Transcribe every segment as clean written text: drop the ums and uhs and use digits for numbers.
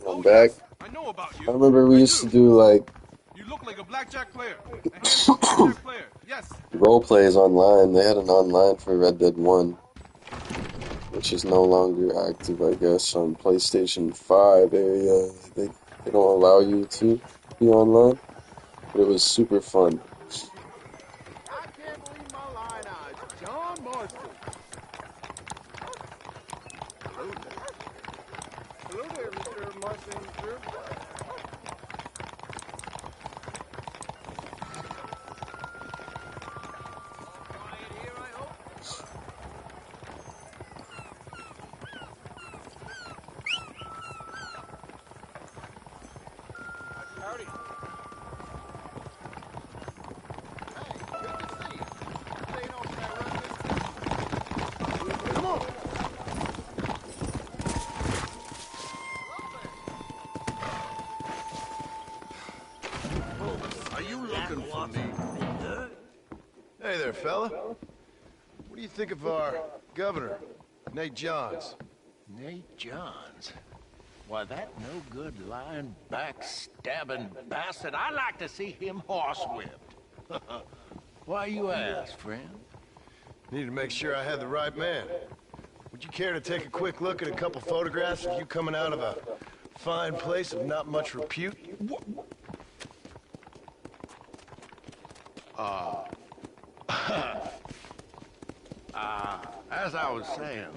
I'm back. I know about you. I remember we used to do like You look like a blackjack player. A handsome blackjack player. Yes. role plays online. They had an online for Red Dead 1, which is no longer active, I guess, on PlayStation 5 area. They don't allow you to be online, but it was super fun. I can't believe my line eyes. John Marston. Hello there, Mr. Marston, sir. Quiet here, I hope. Howdy. Hey, good to see you. They don't run this. Come on. Are you looking for me? Hey there, fella. What do you think of our governor, Nate Johns? Nate Johns? Why, that no-good, lying, backstabbing bastard, I'd like to see him horsewhipped. Why you ask, friend? Need to make sure I had the right man. Would you care to take a quick look at a couple photographs of you coming out of a fine place of not much repute? As I was saying,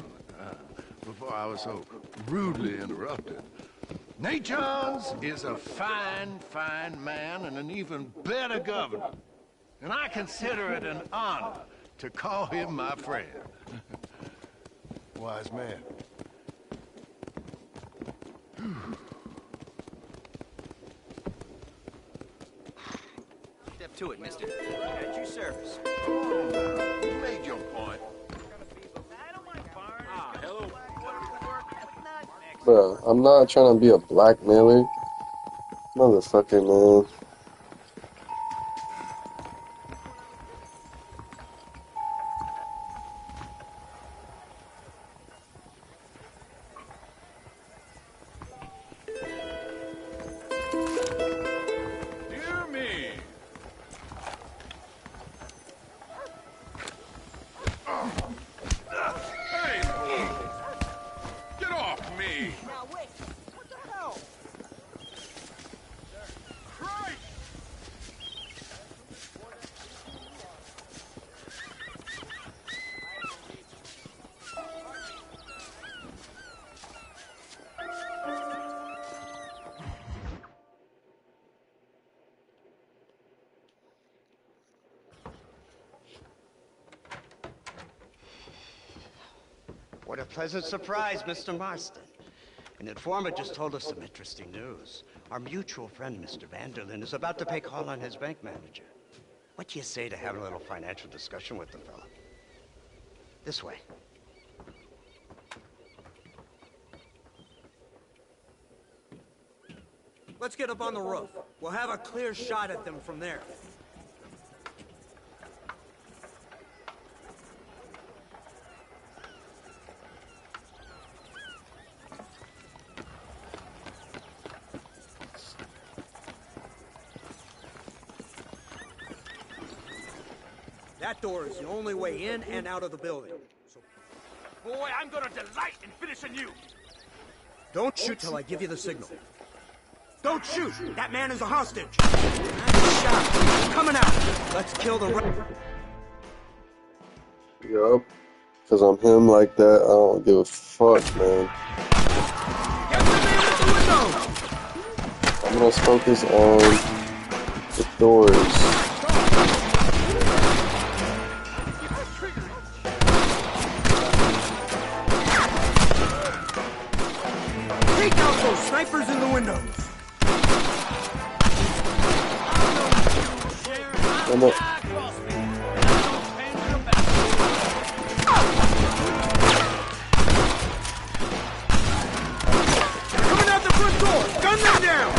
before I was so rudely interrupted, Nate Johns is a fine, fine man and an even better governor. And I consider it an honor to call him my friend. Wise man. Step to it, mister. At your service. You made your point. Hello. Bro, I'm not trying to be a blackmailer. Motherfucker, man. Dear me. Hey! Get off me! Now wait. What the hell? Christ! What a pleasant surprise, Mr. Marston. An informant just told us some interesting news. Our mutual friend, Mr. Vanderlyn, is about to pay call on his bank manager. What do you say to have a little financial discussion with the fella? This way. Let's get up on the roof. We'll have a clear shot at them from there. That door is the only way in and out of the building. So Boy, I'm gonna delight in finishing you! don't shoot till I give you the signal. Don't shoot! That man is a hostage! Nice shot. Coming out! Let's kill the... Yup. Cause I'm him like that, I don't give a fuck, man. Get the man at the window! I'm gonna focus on the doors. Take out those snipers in the windows! I'm a, Coming out the front door! Gun them down!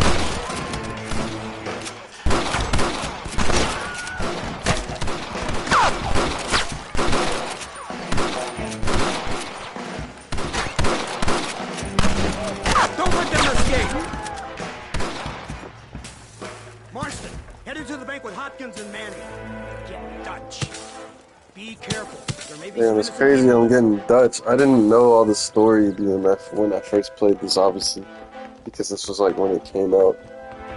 Don't let them escape! be careful. There may be Damn, some it's innocent crazy. people. I'm getting Dutch. I didn't know all the story when I first played this, obviously, because this was like when it came out,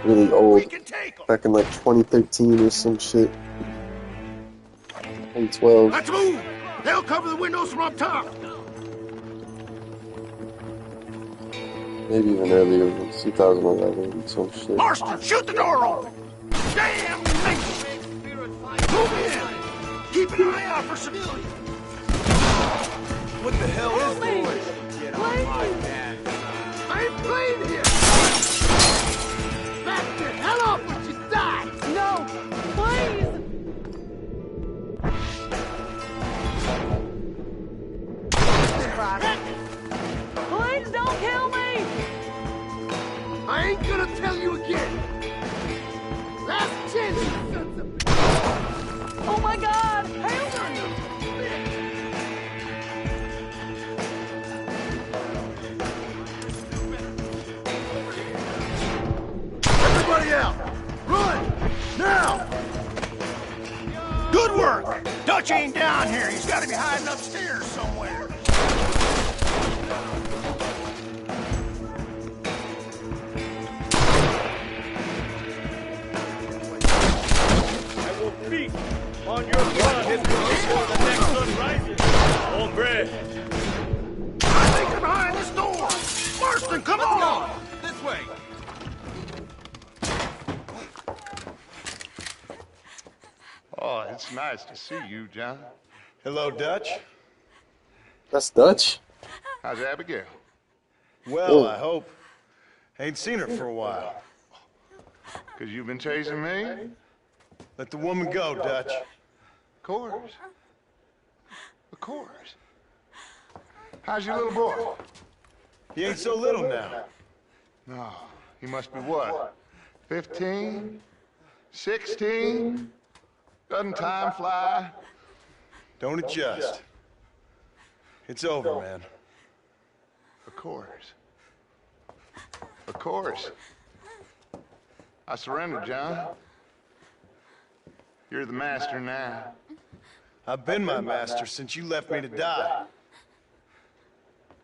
really We old, can take them. back in like 2013 or some shit, 2012. Let's move. They'll cover the windows from up top. Maybe even earlier, it was 2011, some shit. Marston, shoot the door open. Damn thing. Move in. Keep an eye out for civilians. What the hell is this? Get on my back. I ain't playing here. Back the hell off when you die! No, please! Please don't kill me! I ain't gonna tell you again! Last chance, you sons of... Oh my God! Help me! Everybody out! Run! Now! Good work. Dutch ain't down here. He's got to be hiding upstairs somewhere. I will feast on your blood before the next sun rises. Hombre. I think they're behind this door. Marston, come on. This way. Oh, it's nice to see you, John. Hello, Dutch. That's Dutch? How's Abigail? Well, I hope. Ain't seen her for a while. Because you've been chasing me? Let the woman go, Dutch. Of course. Of course. How's your little boy? He ain't so little now. No, he must be what? 15? 16? Doesn't time fly? Don't adjust. It's over, man. Of course. Of course. I surrendered, John. You're the master now. I've been my master since you left me to die.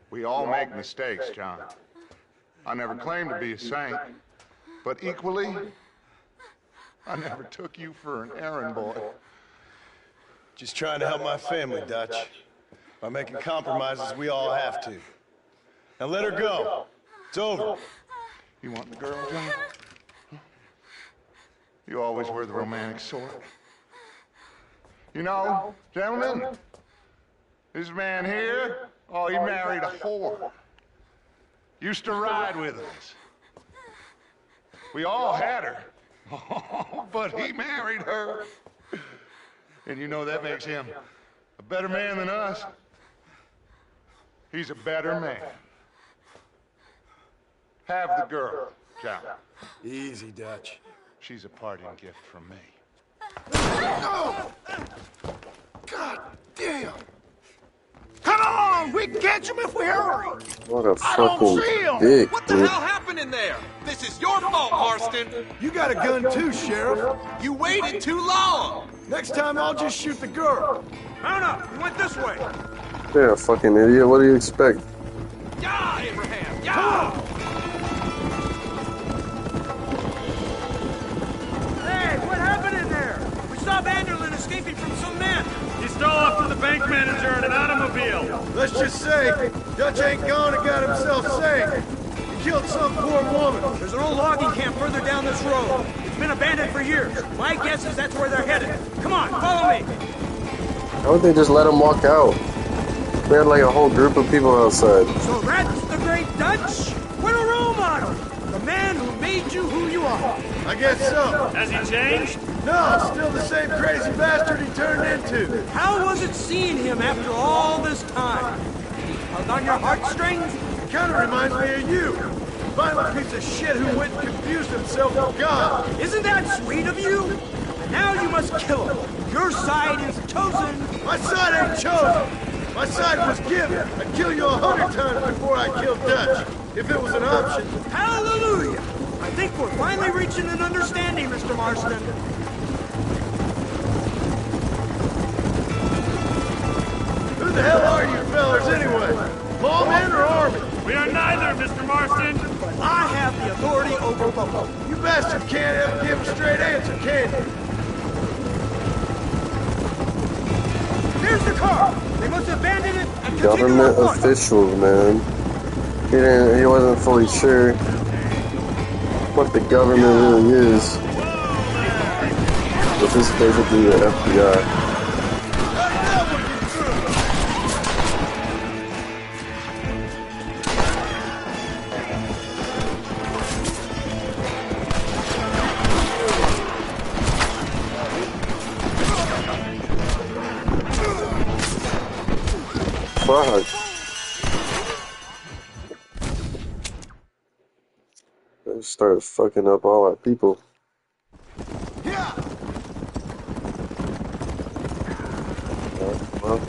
We all make mistakes, John. I never claimed to be a saint, but equally, I never took you for an errand boy. Just trying to help my family, Dutch. By making compromises we all have to. Now let her go. It's over. You want the girl, John? Huh? You always were the romantic sort. You know, gentlemen, this man here, oh, he married a whore. Used to ride with us. We all had her. Oh, but he married her. And you know that makes him a better man than us. He's a better man. Have the girl, John. Easy, Dutch. She's a parting gift from me. Oh! God damn! Come on! We can catch him if we hurry! What a I don't see fucking 'em. dick, What the dude. hell happened in there? This is your fault, Marston. You got a gun too, Sheriff. You waited too long. Next time I'll just shoot the girl. Mount up! You went this way! You're a fucking idiot. What do you expect? Yeah, Abraham. Yeah. Hey, what happened in there? We saw Vanderlyn escaping from some men. He stole off to the bank manager in an automobile. Let's just say, Dutch ain't gone and got himself saved. He killed some poor woman. There's an old logging camp further down this road. It's been abandoned for years. My guess is that's where they're headed. Come on, follow me. Why would they just let him walk out? We had like a whole group of people outside. So that's the great Dutch? What a role model! The man who made you who you are. I guess so. Has he changed? No, still the same crazy bastard he turned into. How was it seeing him after all this time? Held on your heartstrings? It kind of reminds me of you. Violent piece of shit who went and confused himself with God. Isn't that sweet of you? And now you must kill him. Your side is chosen. My side ain't chosen. My side was given. I'd kill you 100 times before I killed Dutch, if it was an option. Hallelujah! I think we're finally reaching an understanding, Mr. Marston. the hell are you fellas anyway? Lawmen or army? We are neither, Mr. Marston. I have the authority over both. You bastard can't ever give a straight answer, can you? There's the car. They must abandon it and continue Government on foot. officials, man. He wasn't fully sure what the government really is. This is basically the FBI. Fuck. They started fucking up all our people. Well,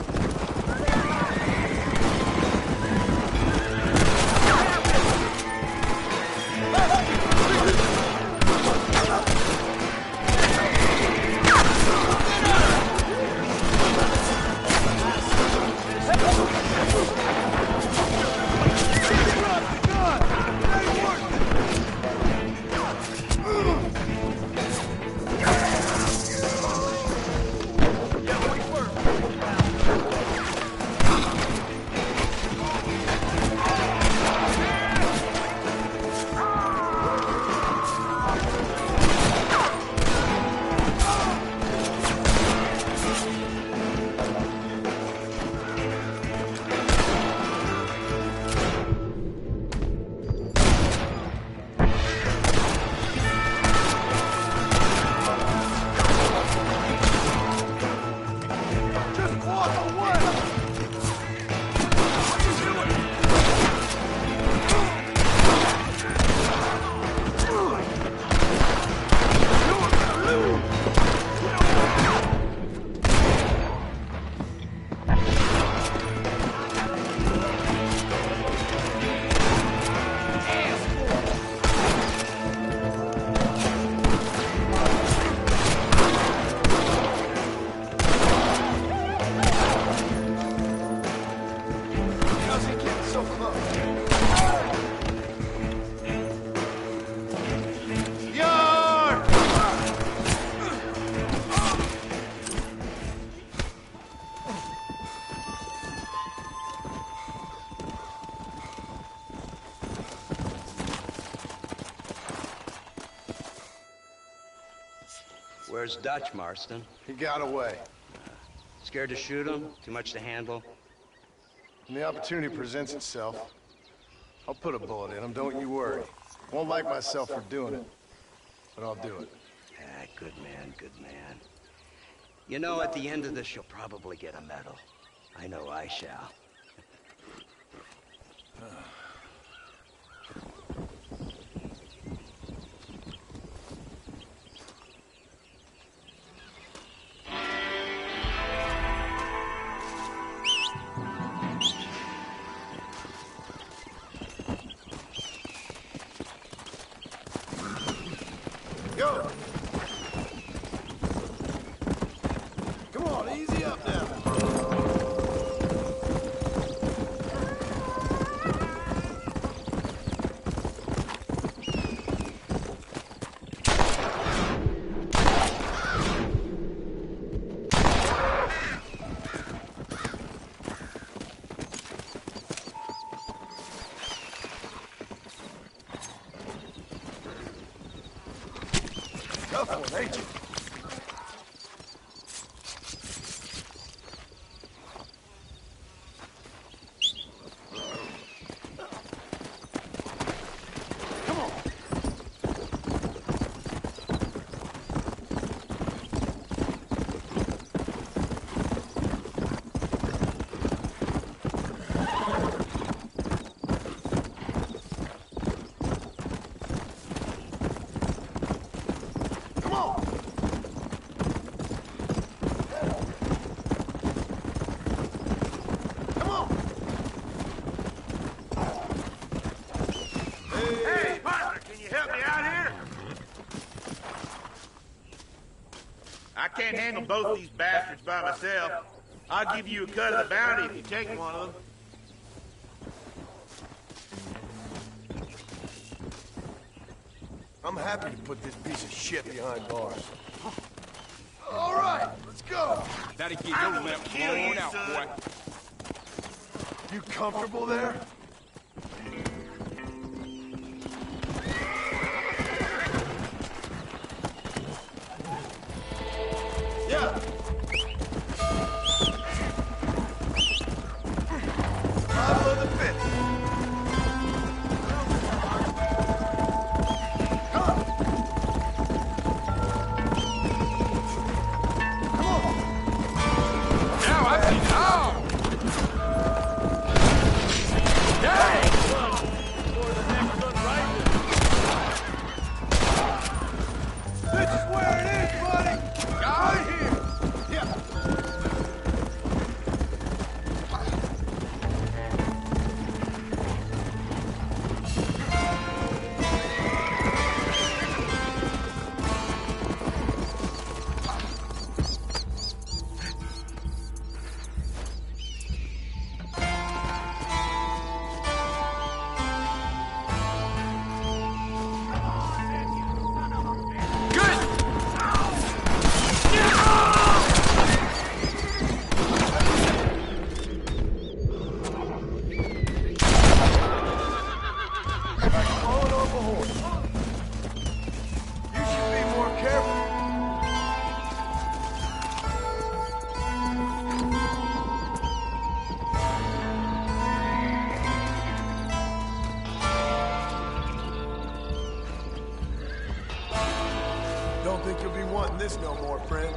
Where's Dutch, Marston? He got away. Scared to shoot him? Too much to handle? When the opportunity presents itself, I'll put a bullet in him, don't you worry. Won't like myself for doing it, but I'll do it. Ah, good man, good man. You know, at the end of this, you'll probably get a medal. I know I shall. Go! Come on, easy up now. Tough one, ain't you? Hey, partner, can you help me out here? I can't handle both these bastards by myself. I'll give you a cut of the bounty if you take one of them. I'm happy to put this piece of shit behind bars. All right, let's go. That'll get your left blown out, boy. You comfortable there? Yeah. Bottom of the fifth. Don't think you'll be wanting this no more, friend.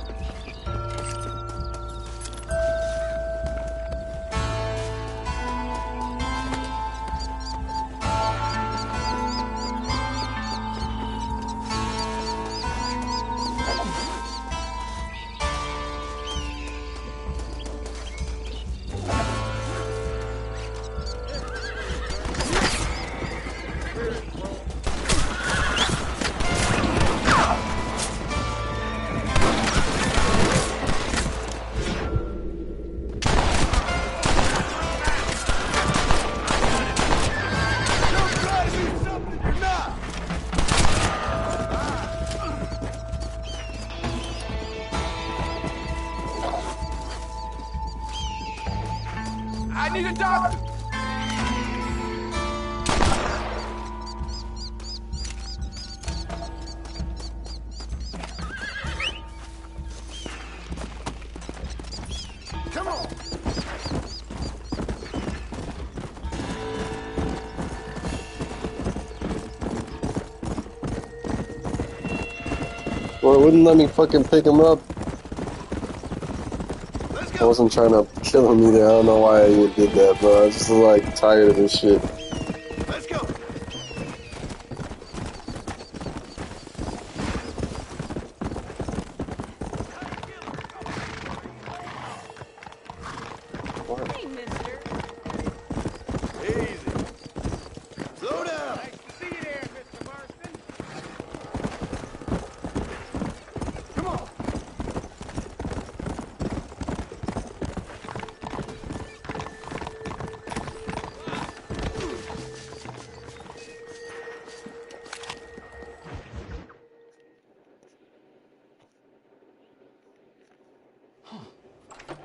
I need a doctor! Come on! Well, it wouldn't let me fucking pick him up. Let's I go! wasn't trying to kill him either. I don't know why I even did that, bro. I was just like tired of this shit. Let's go! Hey, mister. Easy. Slow down! Nice to see you there, Mr. Marston. Come on!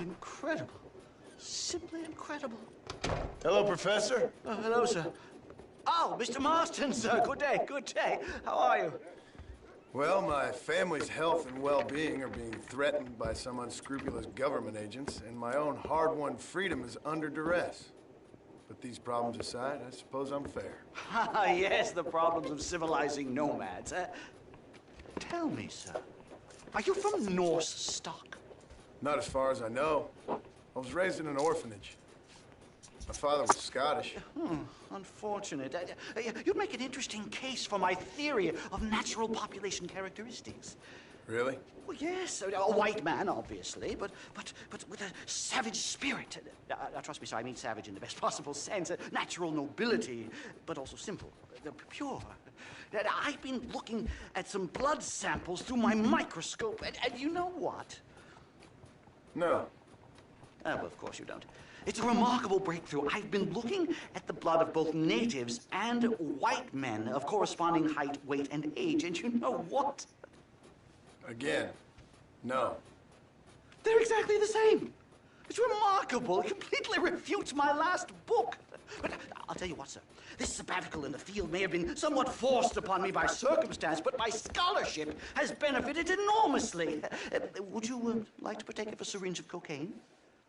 Incredible. Simply incredible. Hello, Professor. Hello, sir. Oh, Mr. Marston, sir. Good day, good day. How are you? Well, my family's health and well-being are being threatened by some unscrupulous government agents, and my own hard-won freedom is under duress. But these problems aside, I suppose I'm fair. Yes, the problems of civilizing nomads. Tell me, sir, are you from Norse stock? Not as far as I know. I was raised in an orphanage. My father was Scottish. Unfortunate. You'd make an interesting case for my theory of natural population characteristics. Really? Well, yes, a white man, obviously, but with a savage spirit. Trust me, sir, I mean savage in the best possible sense. Natural nobility, but also simple, pure. I've been looking at some blood samples through my microscope, and you know what? No. Well, of course you don't. It's a remarkable breakthrough. I've been looking at the blood of both natives and white men of corresponding height, weight, and age, and you know what? Again, no. They're exactly the same. It's remarkable. It completely refutes my last book. But I'll tell you what, sir. This sabbatical in the field may have been somewhat forced upon me by circumstance, but my scholarship has benefited enormously. Would you like to partake of a syringe of cocaine?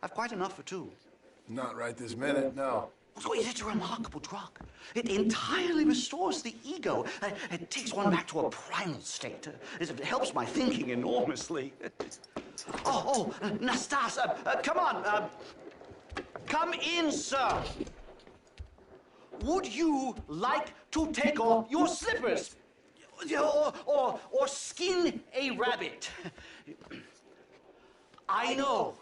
I've quite enough for two. Not right this minute, no. Oh, it's a remarkable drug. It entirely restores the ego. It takes one back to a primal state. It helps my thinking enormously. Nastas, come on. Come in, sir. Would you like to take off your slippers? Or skin a rabbit? I know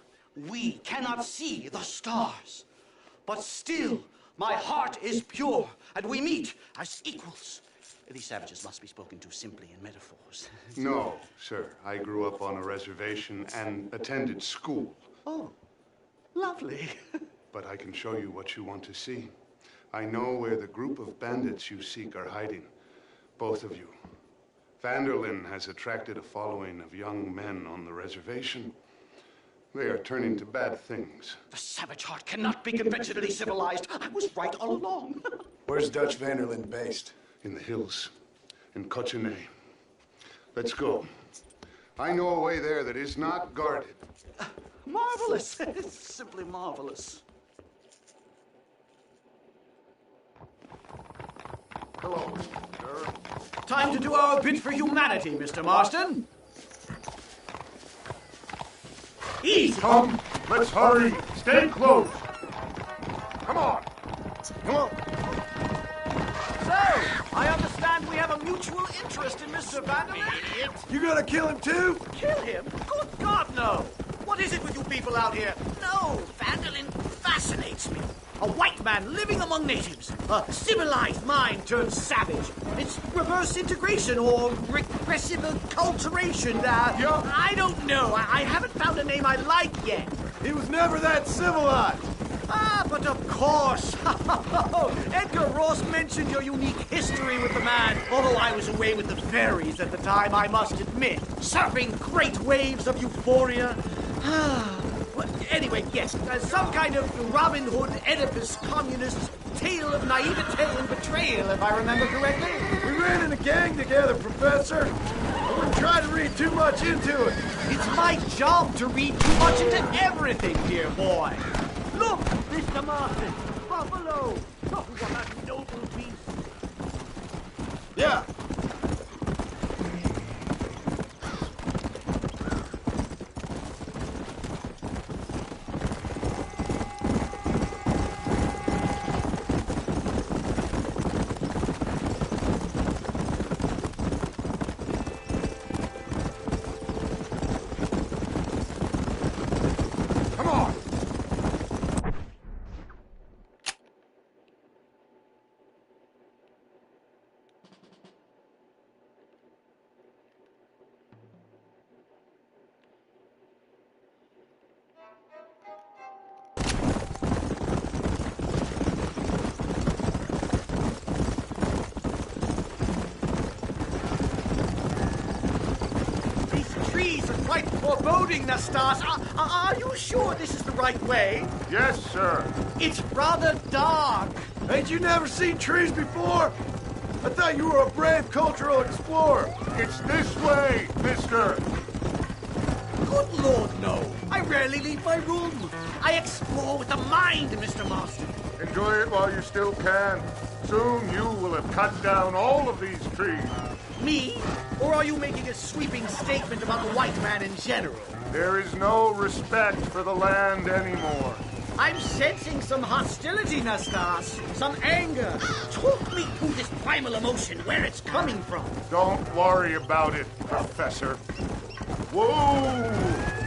we cannot see the stars, but still my heart is pure, and we meet as equals. These savages must be spoken to simply in metaphors. No, sir. I grew up on a reservation and attended school. Oh, lovely. But I can show you what you want to see. I know where the group of bandits you seek are hiding. Both of you. Vanderlyn has attracted a following of young men on the reservation. They are turning to bad things. The savage heart cannot be conventionally civilized. I was right all along. Where's Dutch Vanderlyn based? In the hills, in Cochene. Let's go. I know a way there that is not guarded. Marvelous. It's simply marvelous. Hello, sir. Time to do our bit for humanity, Mr. Marston. Easy. Come, let's hurry. Stay close. Come on. Come on. So, I understand we have a mutual interest in Mr. Vanderlyn. Idiot. You gonna kill him too? Kill him? Good God, no. What is it with you people out here? No, Vanderlyn fascinates me. A white man living among natives. A civilized mind turned savage. It's reverse integration or regressive acculturation. I don't know. I haven't found a name I like yet. He was never that civilized. Ah, but of course. Edgar Ross mentioned your unique history with the man. Although I was away with the fairies at the time, I must admit. Surfing great waves of euphoria. Well, anyway, yes, some kind of Robin Hood, Oedipus, communist tale of naivete and betrayal, if I remember correctly. We ran in a gang together, Professor. I wouldn't try to read too much into it. It's my job to read too much into everything, dear boy. Look, Mr. Marston, buffalo. Oh, what a noble beast. Yeah. Foreboding, Nastas. Are you sure this is the right way? Yes, sir. It's rather dark. Ain't you never seen trees before? I thought you were a brave cultural explorer. It's this way, mister. Good Lord, no. I rarely leave my room. I explore with the mind, Mr. Marston. Enjoy it while you still can. Soon you will have cut down all of these trees. Me? Or are you making a sweeping statement about the white man in general? There is no respect for the land anymore. I'm sensing some hostility, Nastas. Some anger. Talk me through this primal emotion, where it's coming from. Don't worry about it, Professor. Whoa!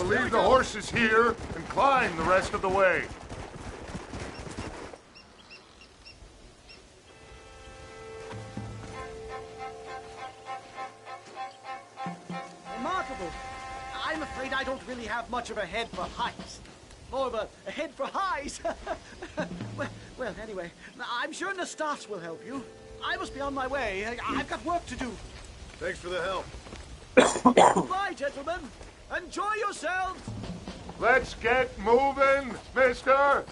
leave the horses here and climb the rest of the way. Remarkable. I'm afraid I don't really have much of a head for heights. More of a head for highs. well, anyway, I'm sure Nastas will help you. I must be on my way. I've got work to do. Thanks for the help. Bye, gentlemen. Enjoy yourselves. Let's get moving, mister!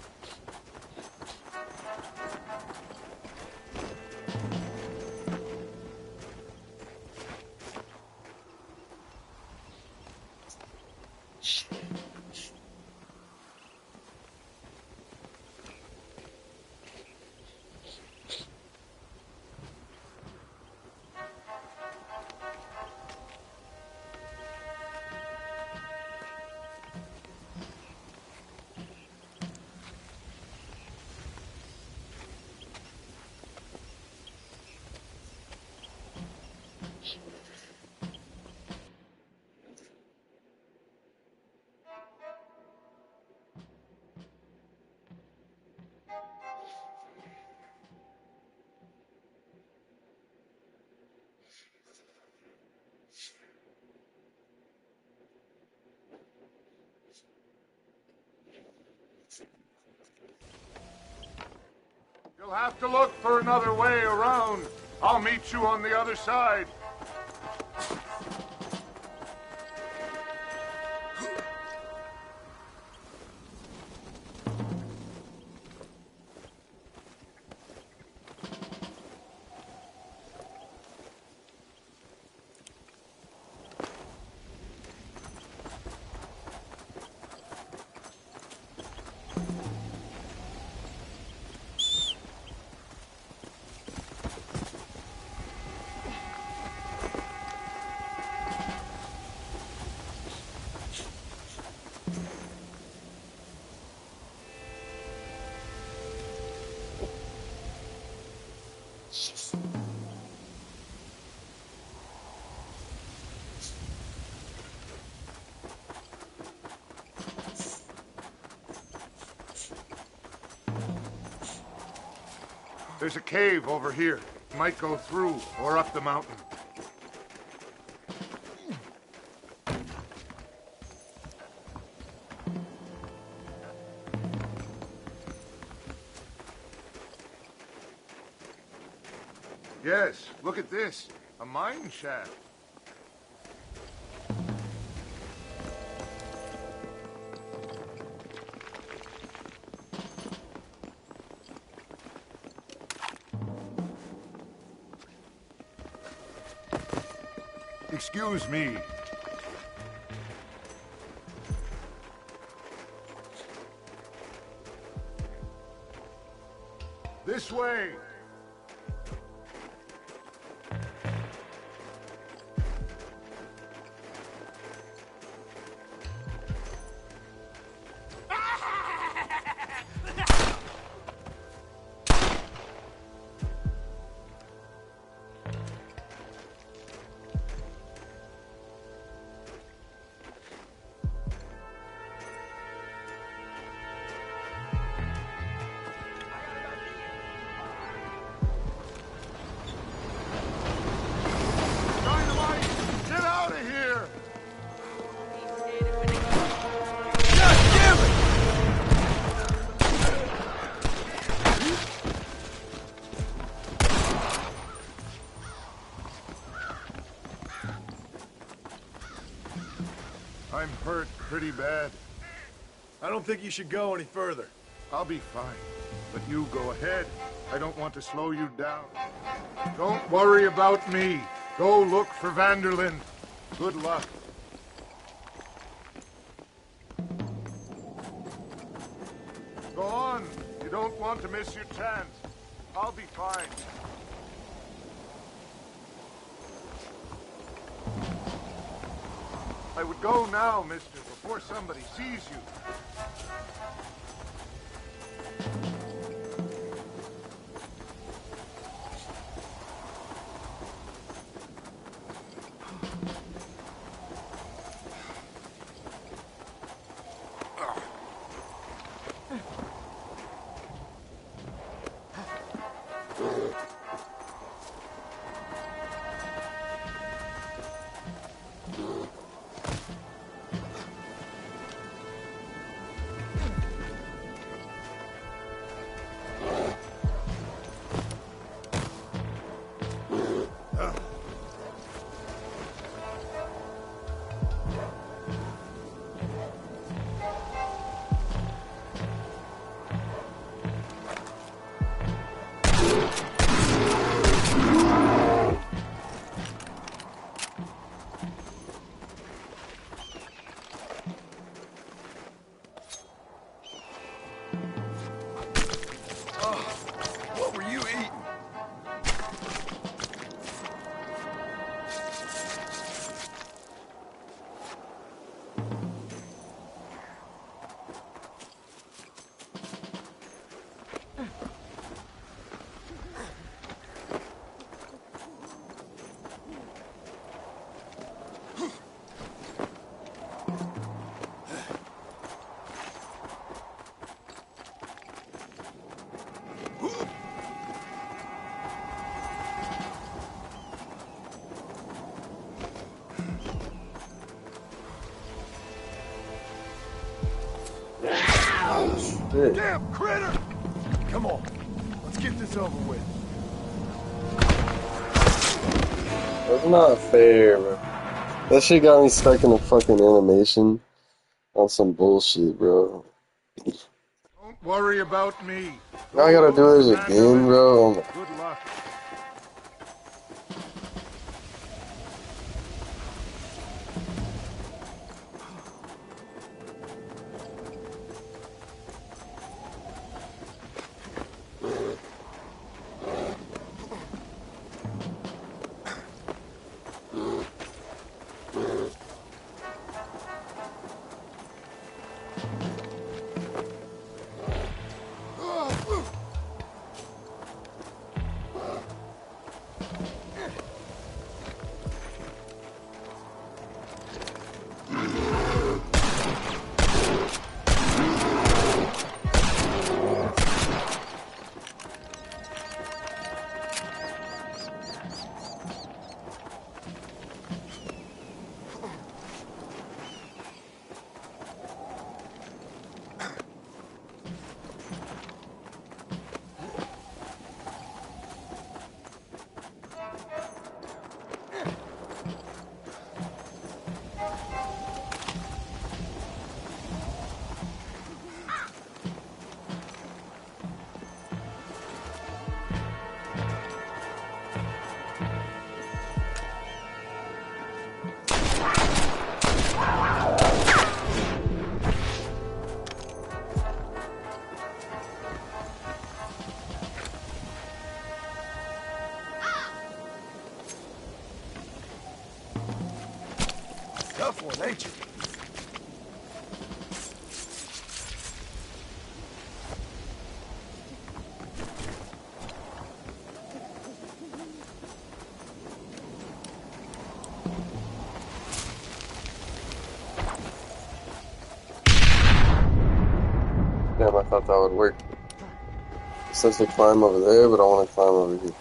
You'll have to look for another way around. I'll meet you on the other side. There's a cave over here. Might go through or up the mountain. Yes, look at this. A mine shaft. Excuse me. This way. I'm hurt pretty bad. I don't think you should go any further. I'll be fine, but you go ahead. I don't want to slow you down. Don't worry about me. Go look for Vanderlyn. Good luck. Go on. You don't want to miss your chance. I'll be fine. I would go now, mister, before somebody sees you. What were you eating? Shit. Damn critter! Come on, let's get this over with. That's not fair, bro. That shit got me stuck in a fucking animation on some bullshit, bro. Don't worry about me. Now I gotta do this again, bro. Oh my. Good luck. Tough one, ain't you? Damn, I thought that would work. It says to climb over there, but I want to climb over here.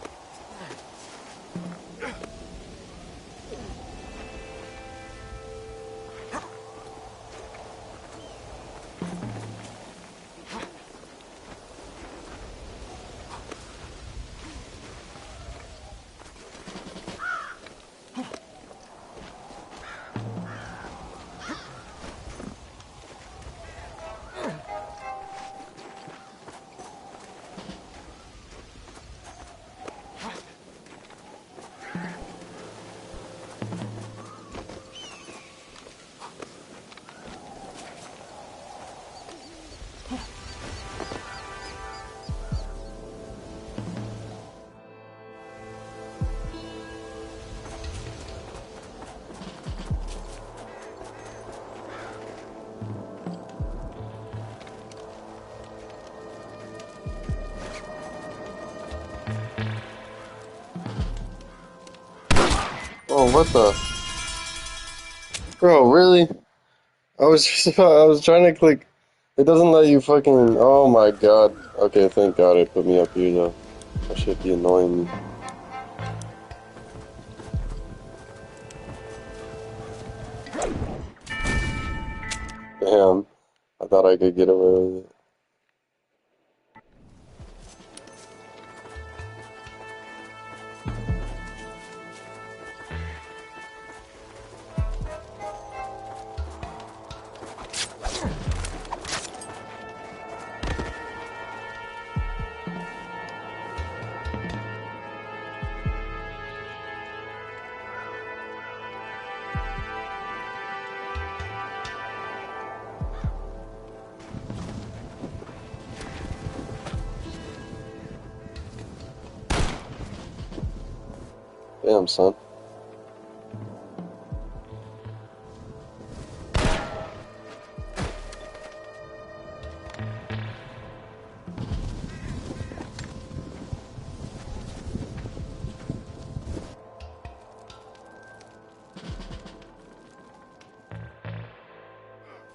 Oh, what the? Bro, really? I was trying to click. It doesn't let you fucking. Oh my god. Okay, thank god it put me up here though. That should be annoying me. Damn. I thought I could get away with it. Damn, son.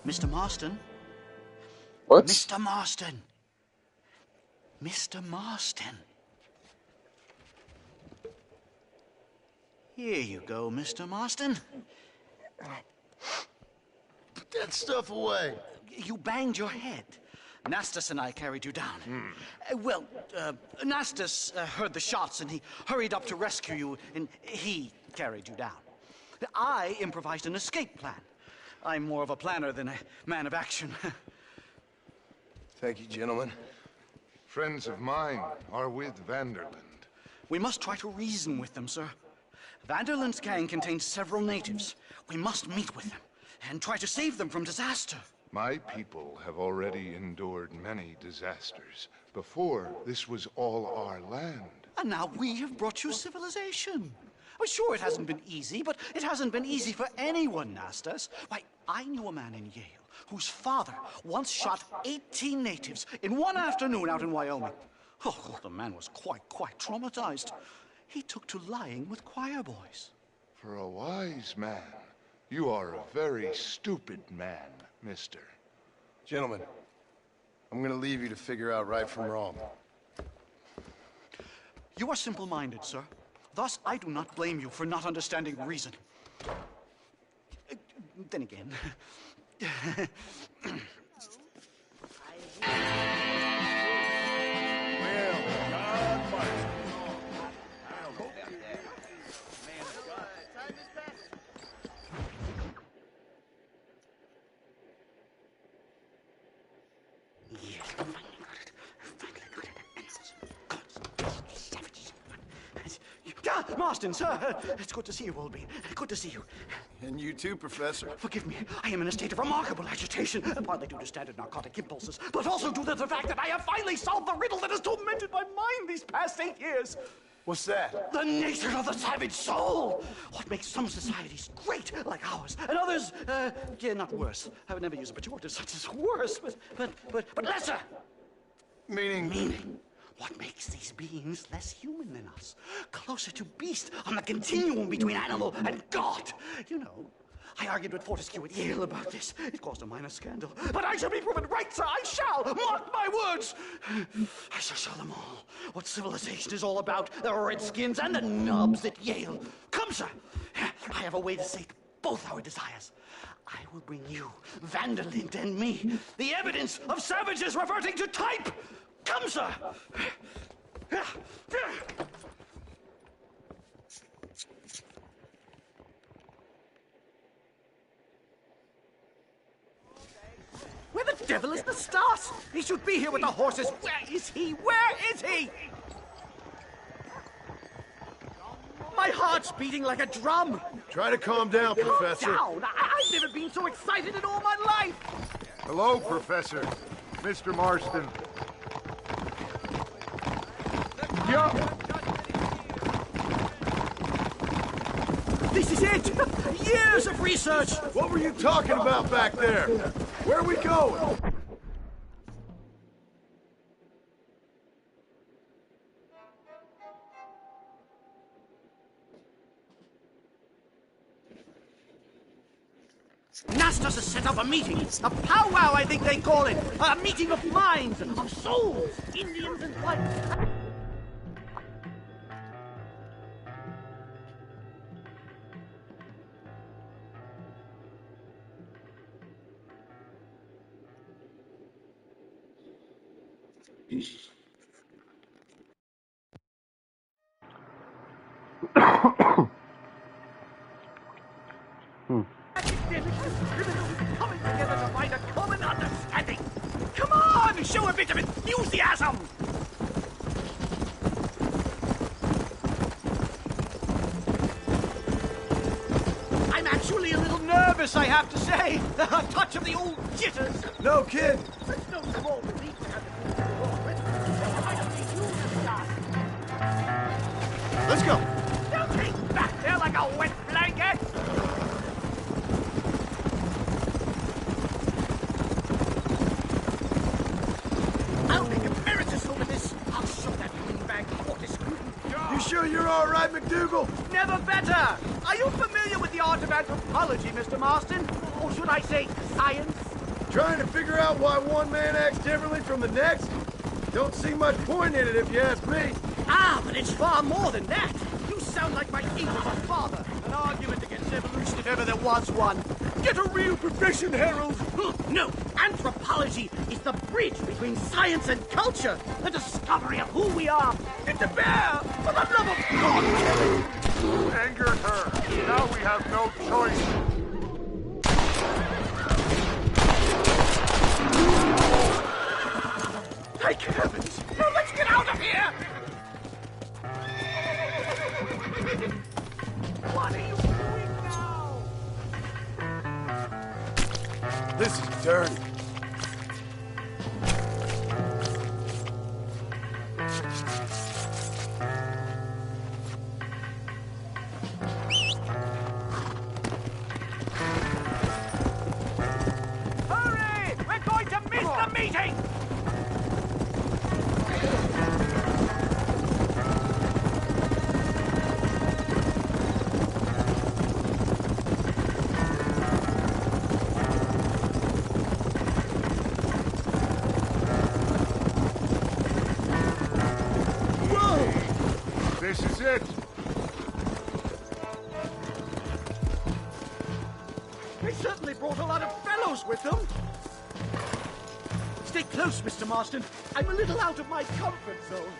Mr. Marston? What? Mr. Marston! Mr. Marston! Here you go, Mr. Marston. Put that stuff away. You banged your head. Nastas and I carried you down. Nastas heard the shots and he hurried up to rescue you, and he carried you down. I improvised an escape plan. I'm more of a planner than a man of action. Thank you, gentlemen. Friends of mine are with Vanderland. We must try to reason with them, sir. Vanderland's gang contains several natives. We must meet with them and try to save them from disaster. My people have already endured many disasters. Before, this was all our land. And now we have brought you civilization. Well, sure, it hasn't been easy, but it hasn't been easy for anyone, Nastas. Why, I knew a man in Yale whose father once shot 18 natives in one afternoon out in Wyoming. Oh, the man was quite traumatized. He took to lying with choir boys. For a wise man, you are a very stupid man, mister. Gentlemen, I'm gonna leave you to figure out right from wrong. You are simple-minded, sir. Thus, I do not blame you for not understanding reason. Then again... Marston, sir! It's good to see you, old bean. Good to see you. And you too, Professor. Forgive me. I am in a state of remarkable agitation, partly due to standard narcotic impulses, but also due to the fact that I have finally solved the riddle that has tormented my mind these past 8 years. What's that? The nature of the savage soul! What makes some societies great, like ours, and others, not worse. I would never use a pejorative such as worse, but lesser! Meaning? What makes these beings less human than us? Closer to beast on the continuum between animal and God. You know, I argued with Fortescue at Yale about this. It caused a minor scandal. But I shall be proven right, sir. I shall. Mark my words. I shall show them all what civilization is all about. The Redskins and the nubs at Yale. Come, sir. I have a way to sate both our desires. I will bring you, Vanderland and me, the evidence of savages reverting to type. Come, sir! Where the devil is the Stas? He should be here with the horses. Where is he? Where is he? My heart's beating like a drum. Try to calm down, Professor. Calm down! I've never been so excited in all my life. Hello, Professor. Mr. Marston. This is it! Years of research! What were you talking about back there? Where are we going? Nastas has set up a meeting. A powwow, I think they call it. A meeting of minds, of souls, Indians and whites. Coming together to find a common understanding. Come on, show a bit of enthusiasm. I'm actually a little nervous, I have to say. A touch of the old jitters. No kid. It's no small relief to have the people to work with. I don't need you to start. Let's go. Don't think. frugal, never better. Are you familiar with the art of anthropology, Mr. Marston? Or should I say science? Trying to figure out why one man acts differently from the next? Don't see much point in it if you ask me. Ah, but it's far more than that. You sound like my ancient father. An argument against evolution if ever there was one. Get a real profession, Harold. No, anthropology is the bridge between science and culture. The discovery of who we are. It's a bear! For the love of God, Kevin! You angered her. Now we have no choice. Thank heavens! Now let's get out of here! What are you doing now? This is dirty. Hurry! We're going to miss the meeting! This is it. They certainly brought a lot of fellows with them. Stay close, Mr. Marston. I'm a little out of my comfort zone.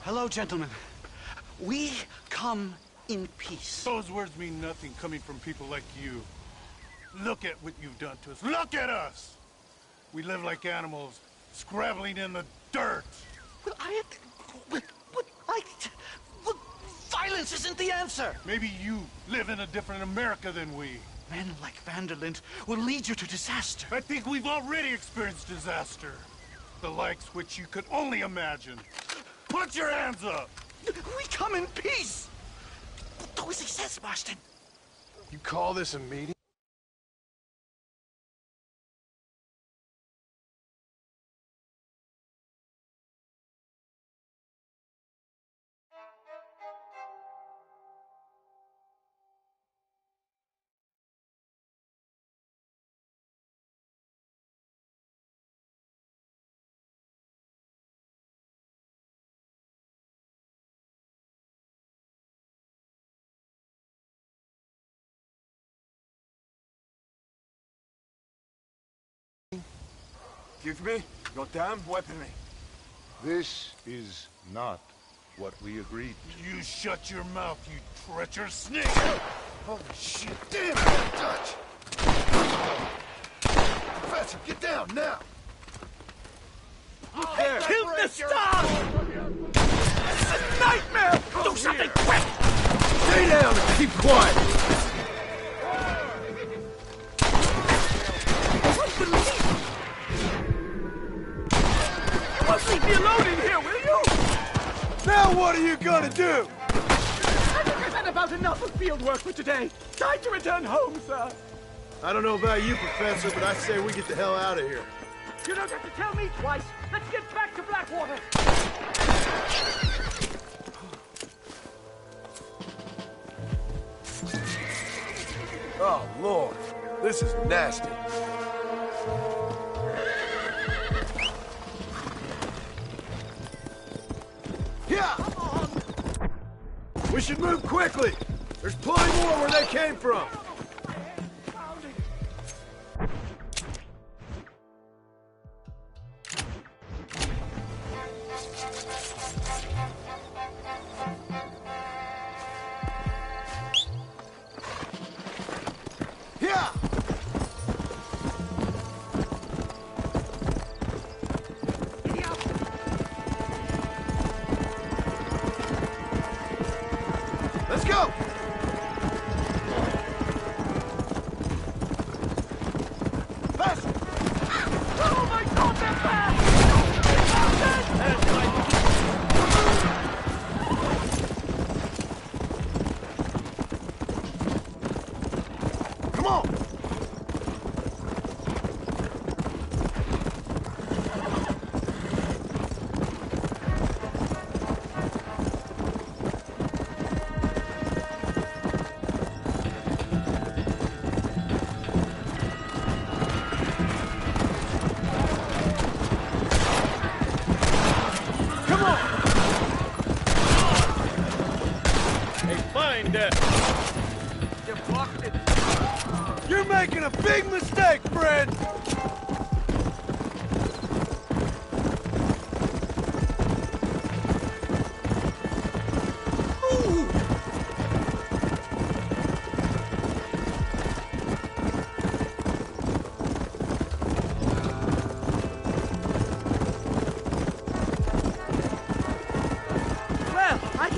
Hello, gentlemen. We come in peace. Those words mean nothing coming from people like you. Look at what you've done to us. Look at us! We live like animals, scrabbling in the dirt. Well, violence isn't the answer. Maybe you live in a different America than we. Men like Vanderlyn will lead you to disaster. I think we've already experienced disaster. The likes which you could only imagine. Put your hands up! We come in peace! Do as he says, Marston. You call this a meeting? Give me your damn weaponry. This is not what we agreed to. You shut your mouth, you treacherous snake! Holy shit, damn it, Dutch! Professor, get down now! They killed the star! It's a nightmare! Do something quick! Stay down and keep quiet! You won't leave me alone in here, will you? Now what are you gonna do? I think I've had about enough of field work for today. Time to return home, sir. I don't know about you, Professor, but I say we get the hell out of here. You don't have to tell me twice. Let's get back to Blackwater. Oh, Lord. This is nasty. Yeah! We should move quickly. There's plenty more where they came from. Yeah! Let's go! there. You blocked it. You're making a big mistake, friend!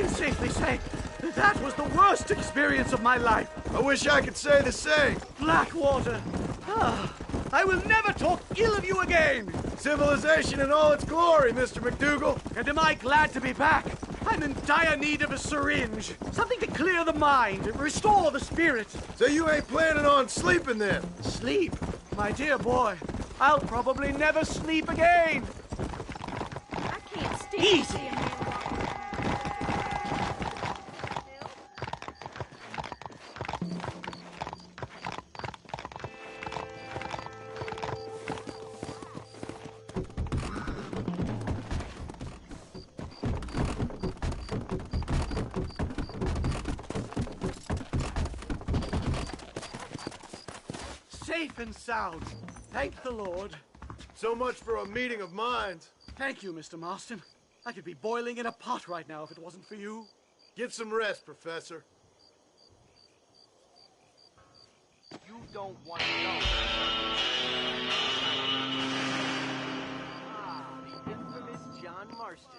Safely say that was the worst experience of my life. I wish I could say the same. Blackwater. I will never talk ill of you again. Civilization in all its glory, Mr. McDougal. And am I glad to be back? I'm in dire need of a syringe. Something to clear the mind, restore the spirit. So you ain't planning on sleeping then? Sleep? My dear boy, I'll probably never sleep again. I can't stand Easy. Safe and sound. Thank the Lord. So much for a meeting of minds. Thank you, Mr. Marston. I could be boiling in a pot right now if it wasn't for you. Get some rest, Professor. You don't want to know. Ah, the infamous John Marston.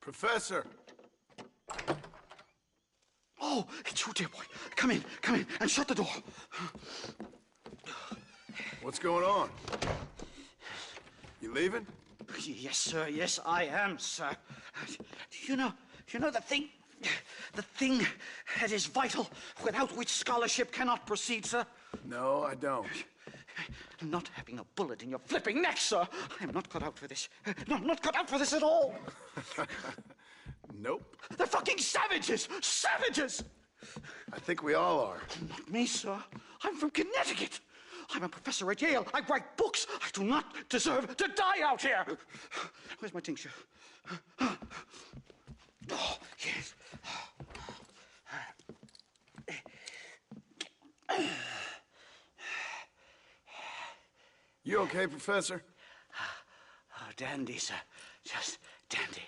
Professor! Oh, it's you, dear boy. Come in, and shut the door. What's going on? You leaving? Yes, sir. Yes, I am, sir. You know the thing that is vital, without which scholarship cannot proceed, sir? No, I don't. Not having a bullet in your flipping neck, sir. I am not cut out for this. No, I'm not cut out for this at all. Nope. They're fucking savages! Savages! I think we all are. Not me, sir. I'm from Connecticut. I'm a professor at Yale. I write books. I do not deserve to die out here. Where's my tincture? Oh, yes. You okay, Professor? Oh, dandy, sir. Just dandy.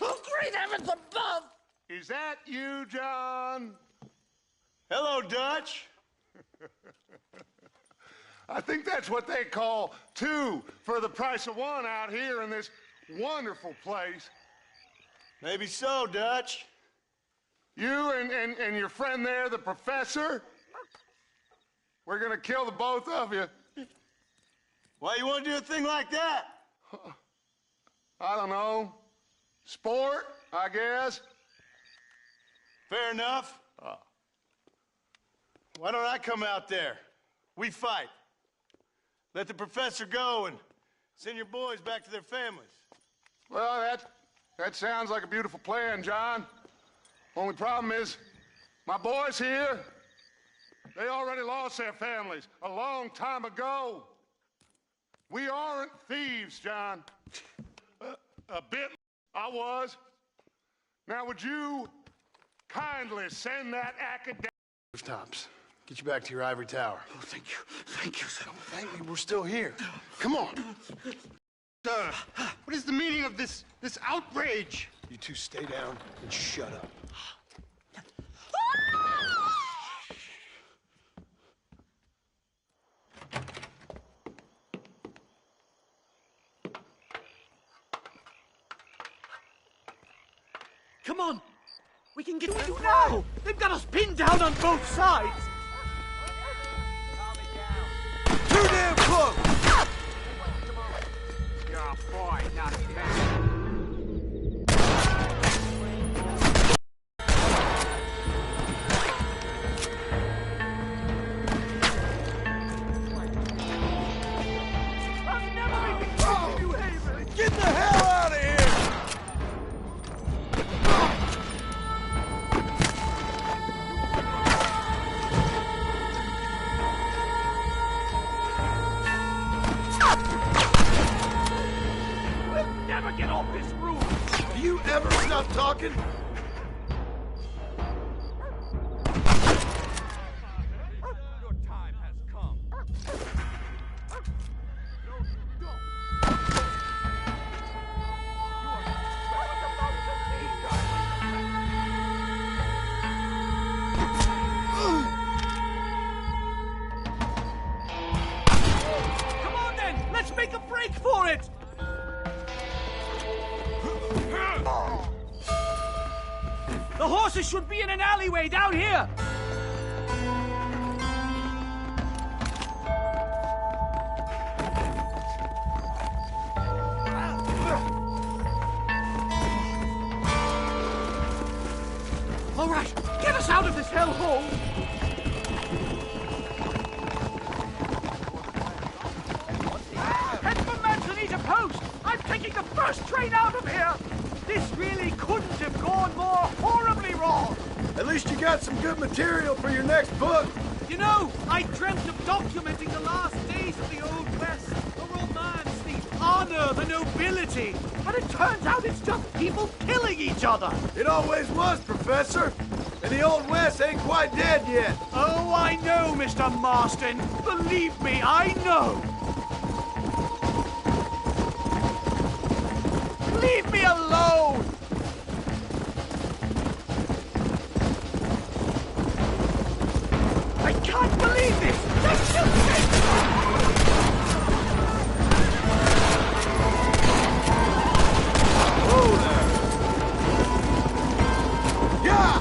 Oh, great heavens above! Is that you, John? Hello, Dutch. I think that's what they call two for the price of one out here in this wonderful place. Maybe so, Dutch. You and your friend there, the professor, we're gonna kill the both of you. Why you want to do a thing like that? I don't know. Sport, I guess. Fair enough. Why don't I come out there? We fight. Let the professor go and send your boys back to their families. Well, that sounds like a beautiful plan, John. Only problem is, my boys here, they already lost their families a long time ago. We aren't thieves, John. A bit I was. Now, would you kindly send that academic... Rooftops. Get you back to your ivory tower. Oh, thank you. Thank you, sir. Thank me, we're still here. Come on. Sir, what is the meaning of this outrage? You two stay down and shut up. Come on! We can get you now! They've got us pinned down on both sides! Too damn close! Your boy, not bad. talking? Your time has come. No, you don't. You are not about to leave, guys. Come on then! Let's make a break for it! The horses should be in an alleyway down here! All right, get us out of this hellhole! Head for Manzanita Post! I'm taking the first train out of here! This really couldn't have gone more horribly wrong! At least you got some good material for your next book. You know, I dreamt of documenting the last days of the Old West. The romance, the honor, the nobility. But it turns out it's just people killing each other. It always was, Professor. And the Old West ain't quite dead yet. Oh, I know, Mr. Marston. Believe me, I know. Leave me alone! I can't believe this! They're still Whoa there! Yeah!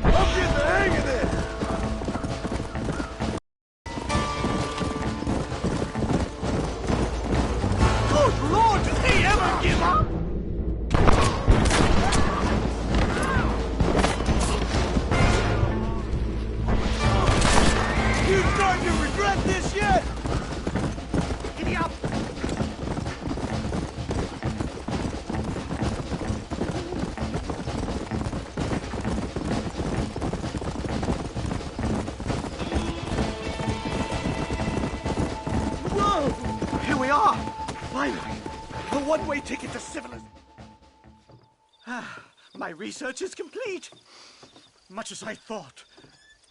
I'm getting the hang of this! Good Lord, do they ever give up? You starting to regret this yet? Giddy up! Whoa! Here we are! Finally! A one-way ticket to civilization. My research is complete. Much as I thought.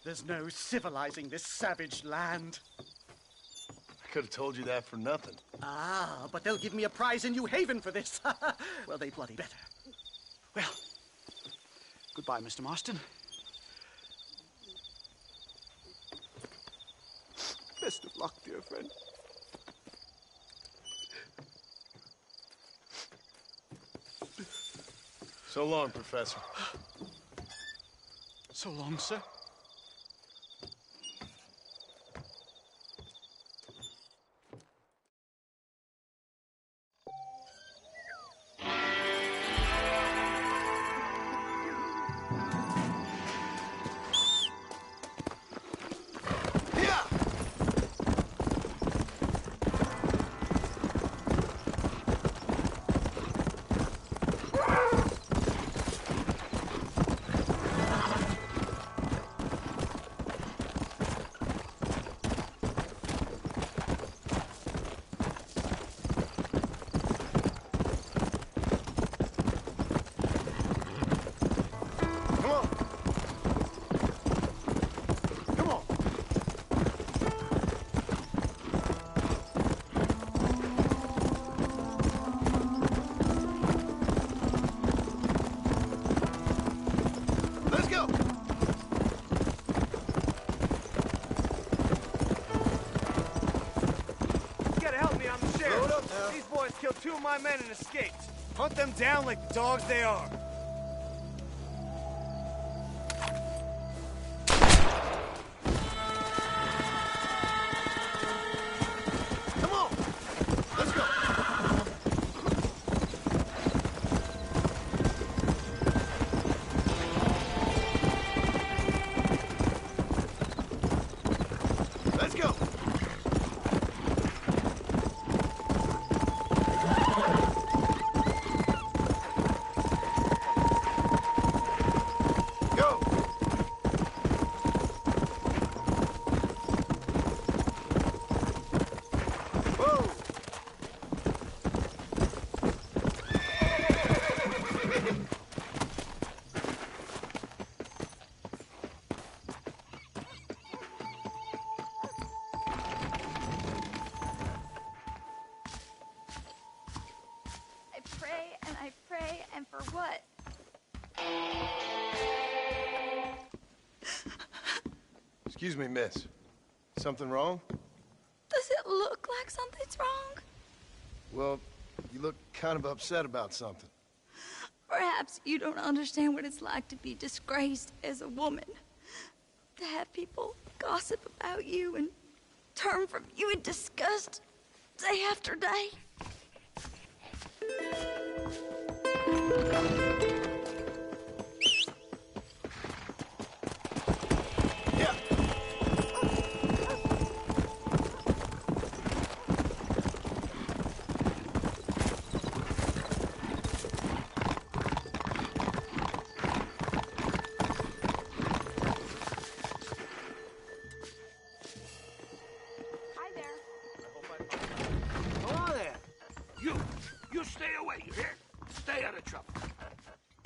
There's no civilizing this savage land. I could have told you that for nothing. Ah, but they'll give me a prize in New Haven for this. Well, they bloody better. Well, goodbye, Mr. Marston. Best of luck, dear friend. So long, Professor. So long, sir. Killed two of my men and escaped. Hunt them down like the dogs they are. Come on! Let's go! Let's go! And for what? Excuse me, miss. Something wrong? Does it look like something's wrong? Well, you look kind of upset about something. Perhaps you don't understand what it's like to be disgraced as a woman. To have people gossip about you and turn from you in disgust day after day.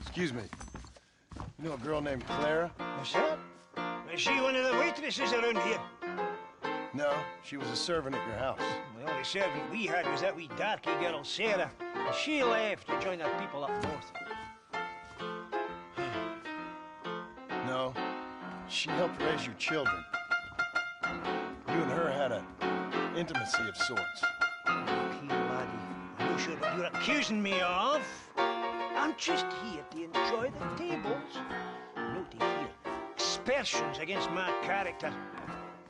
Excuse me. You know a girl named Clara? What's that? Is she one of the waitresses around here? No, she was a servant at your house. The only servant we had was that wee darky girl, Sarah. And she left to join our people up north. No, she helped raise your children. You and her had an intimacy of sorts. Look here, laddie. I'm not sure what you're accusing me of. I'm just here to enjoy the tables, not to hear aspersions against my character.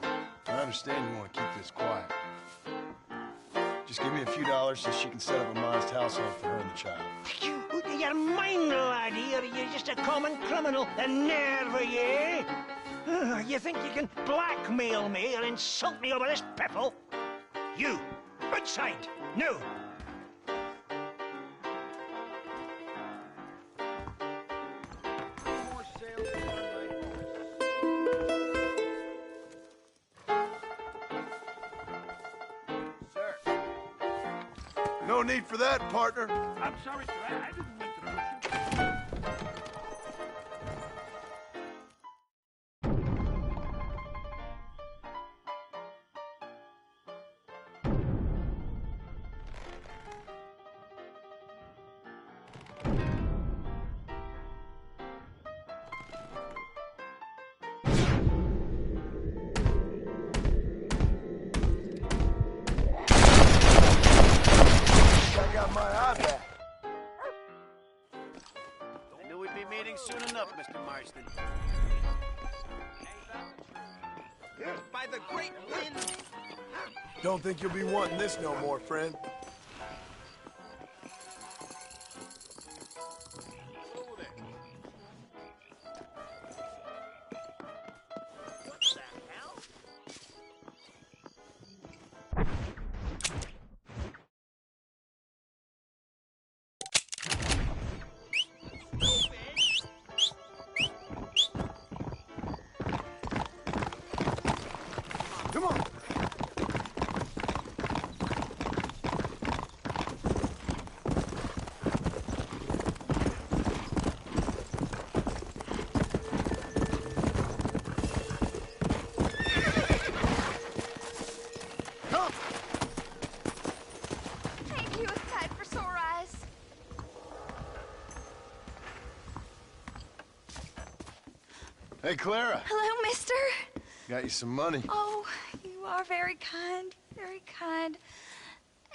I understand you want to keep this quiet. Just give me a few dollars so she can set up a modest household for her and the child. You're mine, laddie, or you're just a common criminal. The nerve of you! You think you can blackmail me or insult me over this piffle? You, outside, no! No need for that, partner. I'm sorry, sir. I didn't mean to push you. Soon enough, Mr. Marston. By the great wind! Don't think you'll be wanting this no more, friend. What the hell? Come on. Come. Thank you, it's tight for sore eyes. Hey, Clara. Hello, mister. Got you some money. Oh, you are very kind, very kind.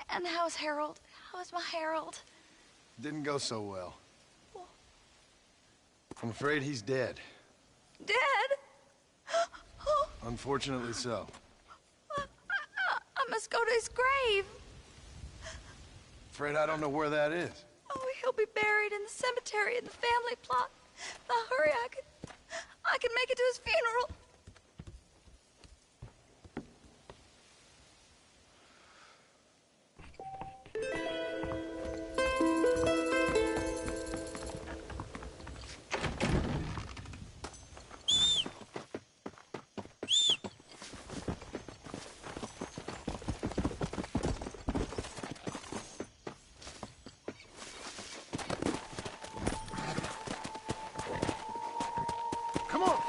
And how's Harold? How's my Harold? Didn't go so well. I'm afraid he's dead. Dead? Unfortunately so. I must go to his grave. Afraid I don't know where that is. Oh, he'll be buried in the cemetery in the family plot. Now hurry, I can make it to his funeral. Come on.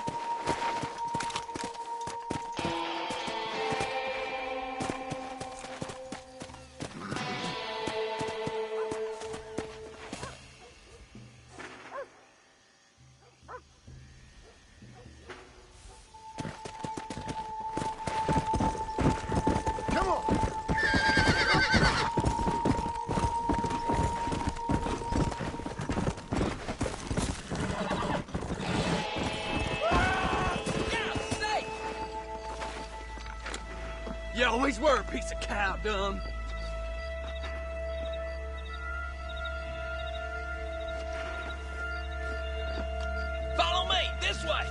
always were a piece of cow dung. Follow me, this way!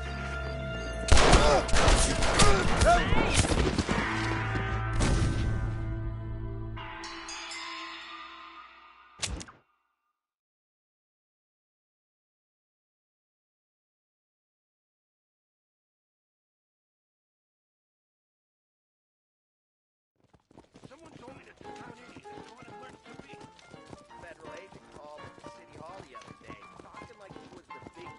Someone told me that the town idiot is going to learn to be. Federal agent called at City Hall the other day, talking like he was the big man.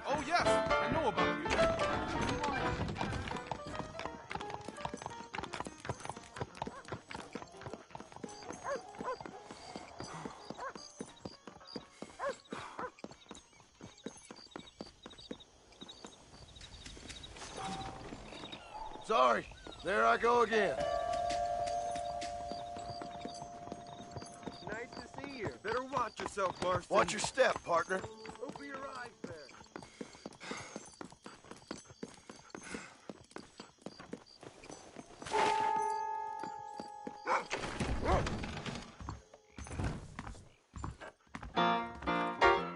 Oh yes, I know about you. Sorry, there I go again. Nice to see you. Better watch yourself, Marston. Watch your step, partner. Open your eyes there.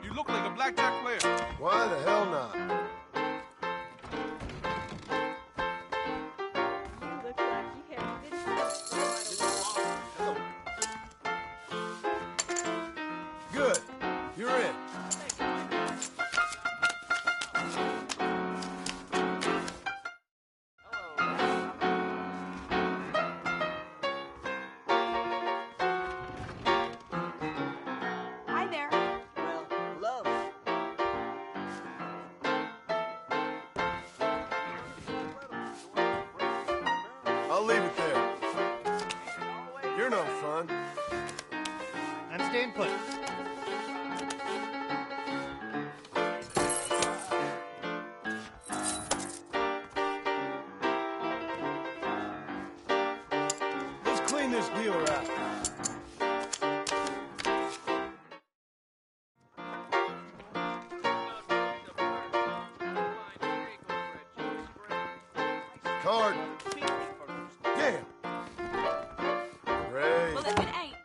You look like a blackjack player. Why the hell not? Look like you have been Good. You're in. Hi there. Well, love. I'll leave it there. You're no fun. I'm staying put. Let's clean this dealer out. Card. Damn. Great. Well, if it ain't.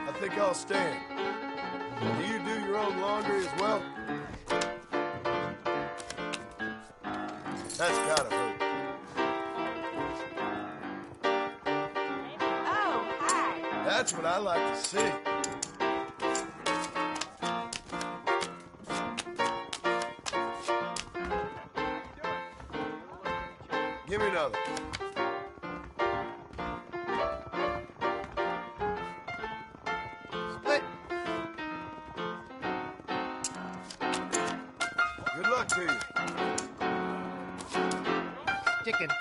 I think I'll stand. Do you do your own laundry as well? That's gotta hurt. Oh, hi. That's what I like to see. Give me another. Split. Good luck to you. Sticking.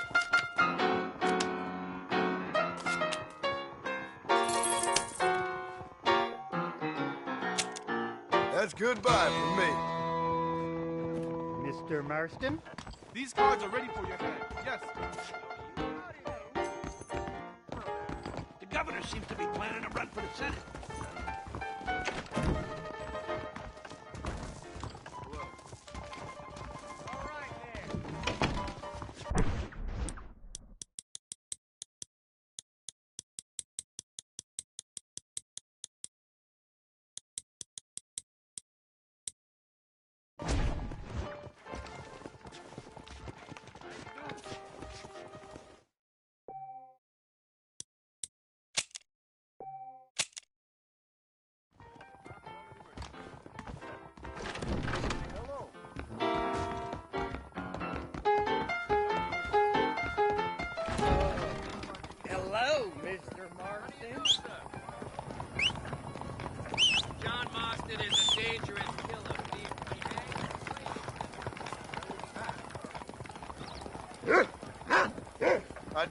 That's goodbye for me. Mr. Marston? These cards are ready for your hand. Yes. The governor seems to be planning a run for the Senate.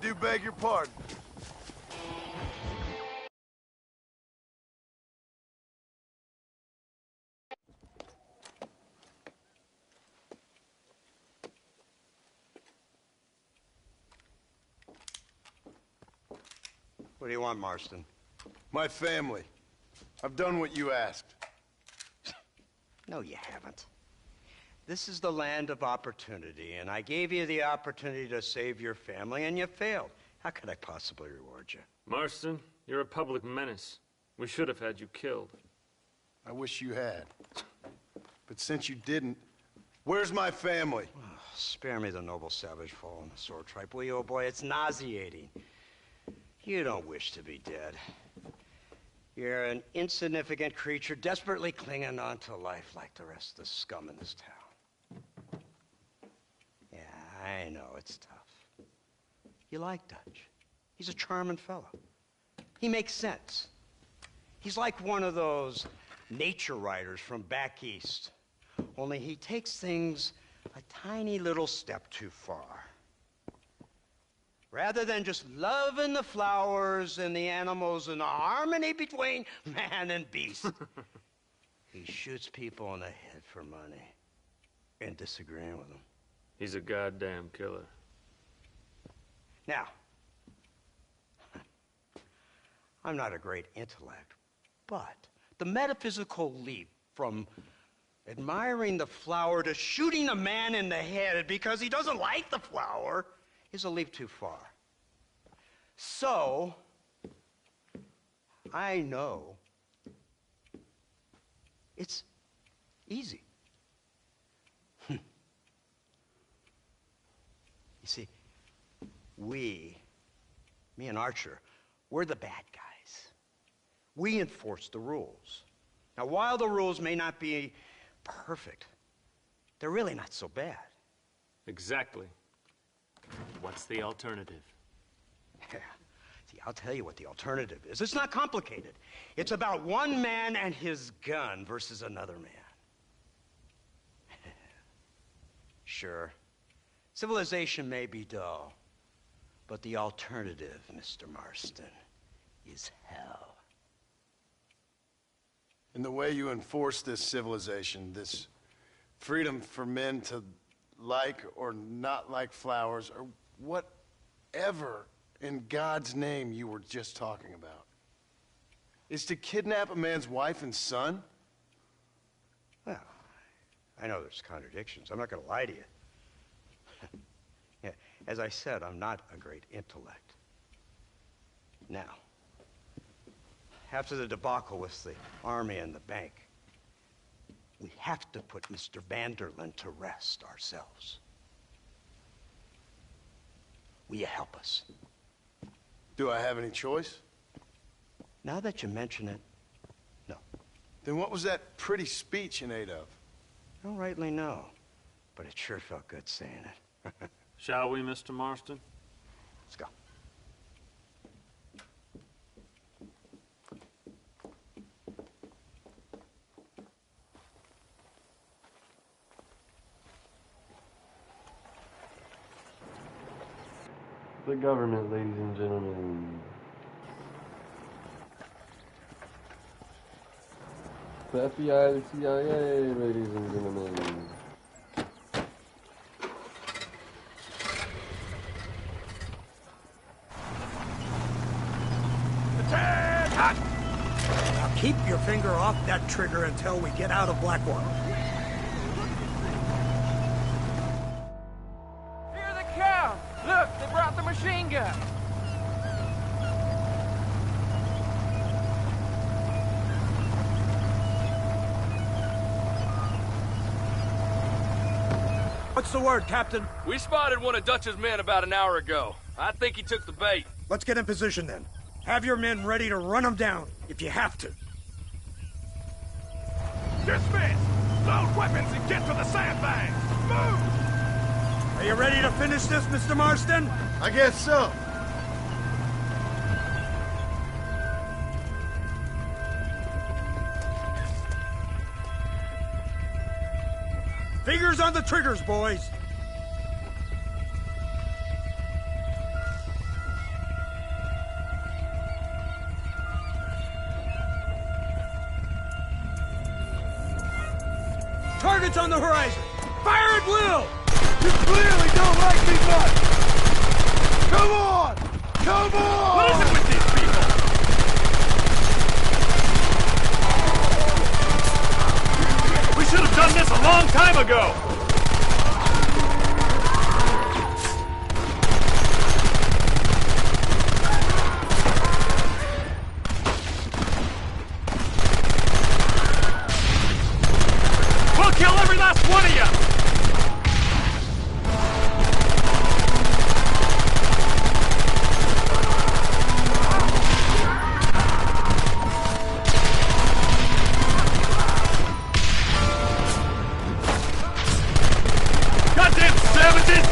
do beg your pardon. What do you want, Marston? My family. I've done what you asked. No, you haven't. This is the land of opportunity, and I gave you the opportunity to save your family, and you failed. How could I possibly reward you? Marston, you're a public menace. We should have had you killed. I wish you had. But since you didn't, where's my family? Oh, spare me the noble savage fall on the sword tripe, will you, old boy? It's nauseating. You don't wish to be dead. You're an insignificant creature desperately clinging on to life like the rest of the scum in this town. Yeah, I know, it's tough. You like Dutch. He's a charming fellow. He makes sense. He's like one of those nature writers from back east. Only he takes things a tiny little step too far. Rather than just loving the flowers and the animals and the harmony between man and beast, he shoots people in the head for money and disagreeing with them. He's a goddamn killer. Now, I'm not a great intellect, but the metaphysical leap from admiring the flower to shooting a man in the head because he doesn't like the flower is a leap too far. So, I know it's easy. You see, me and Archer, we're the bad guys. We enforce the rules. Now, while the rules may not be perfect, they're really not so bad. Exactly. What's the alternative? Yeah. See, I'll tell you what the alternative is. It's not complicated. It's about one man and his gun versus another man. Sure, civilization may be dull, but the alternative, Mr. Marston, is hell. And the way you enforce this civilization, this freedom for men to like or not like flowers, or whatever in God's name you were just talking about, is to kidnap a man's wife and son? Well, I know there's contradictions. I'm not going to lie to you. Yeah, as I said, I'm not a great intellect. Now, after the debacle with the army and the bank, we have to put Mr. Vanderlyn to rest ourselves. Will you help us? Do I have any choice? Now that you mention it, no. Then what was that pretty speech in aid of? I don't rightly know, but it sure felt good saying it. Shall we, Mr. Marston? Let's go. The government, ladies and gentlemen. The FBI, the CIA, ladies and gentlemen. Now keep your finger off that trigger until we get out of Blackwater. Here they come! Look, they brought the machine gun! What's the word, Captain? We spotted one of Dutch's men about an hour ago. I think he took the bait. Let's get in position then. Have your men ready to run them down, if you have to. Dismiss! Load weapons and get to the sandbags! Move! Are you ready to finish this, Mr. Marston? I guess so. Fingers on the triggers, boys. targets on the horizon! Fire at will! You clearly don't like me much! Come on! Come on! What is it with these people? We should have done this a long time ago! We'll kill every last one of you! Goddamn savages!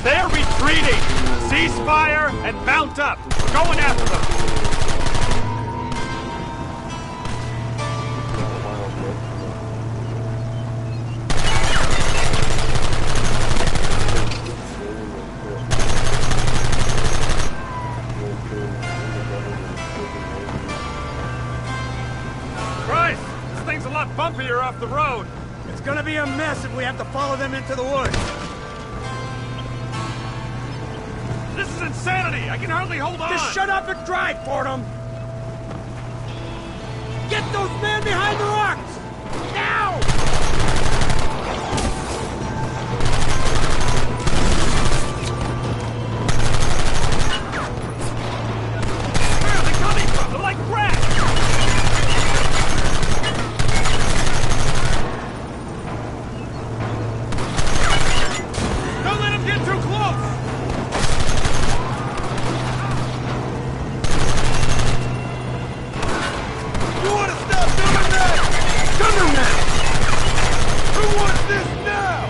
They're retreating! Ceasefire and mount up! We're going after them! Christ! This thing's a lot bumpier off the road! It's gonna be a mess if we have to follow them into the woods. This is insanity! I can hardly hold on! Just shut up and drive, Fordham! Get those men behind the rocks! Now! Where are they coming from? They're like rats! Don't let them get too close! You want to stop doing that? Come on now! Who wants this now?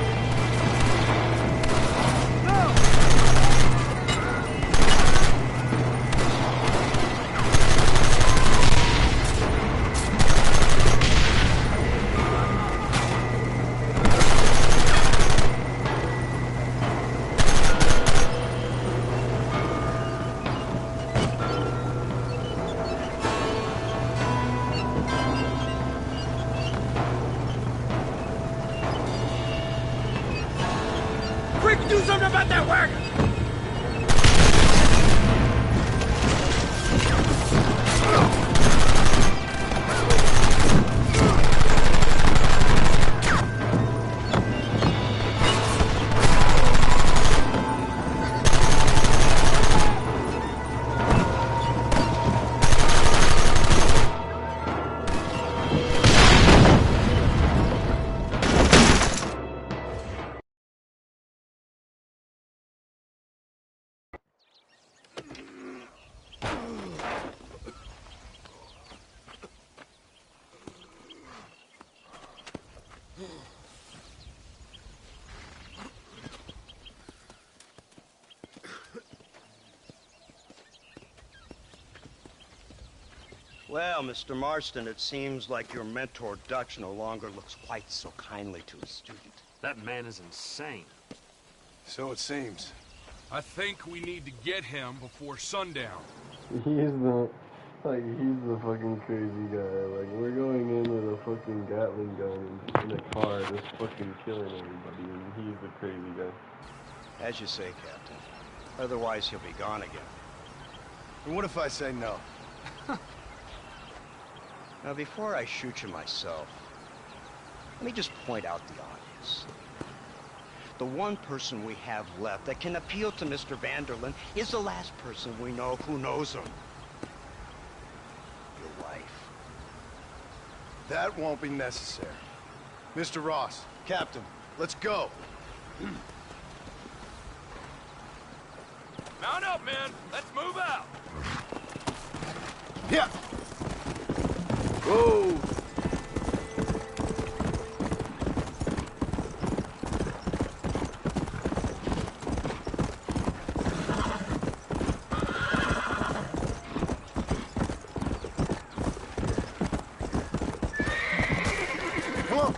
No! Quick, do something about that wagon! Well, Mr. Marston, it seems like your mentor Dutch no longer looks quite so kindly to his student. That man is insane. So it seems. I think we need to get him before sundown. He's the fucking crazy guy. Like, we're going in with a fucking Gatling gun in a car, just fucking killing everybody, and he's the crazy guy. As you say, Captain. Otherwise, he'll be gone again. And what if I say no? Now, before I shoot you myself, let me just point out the obvious. The one person we have left that can appeal to Mr. Vanderlyn is the last person we know who knows him. Your wife. That won't be necessary. Mr. Ross, Captain, let's go. Mount up, men! Let's move out! Yeah. Whoa. Come on.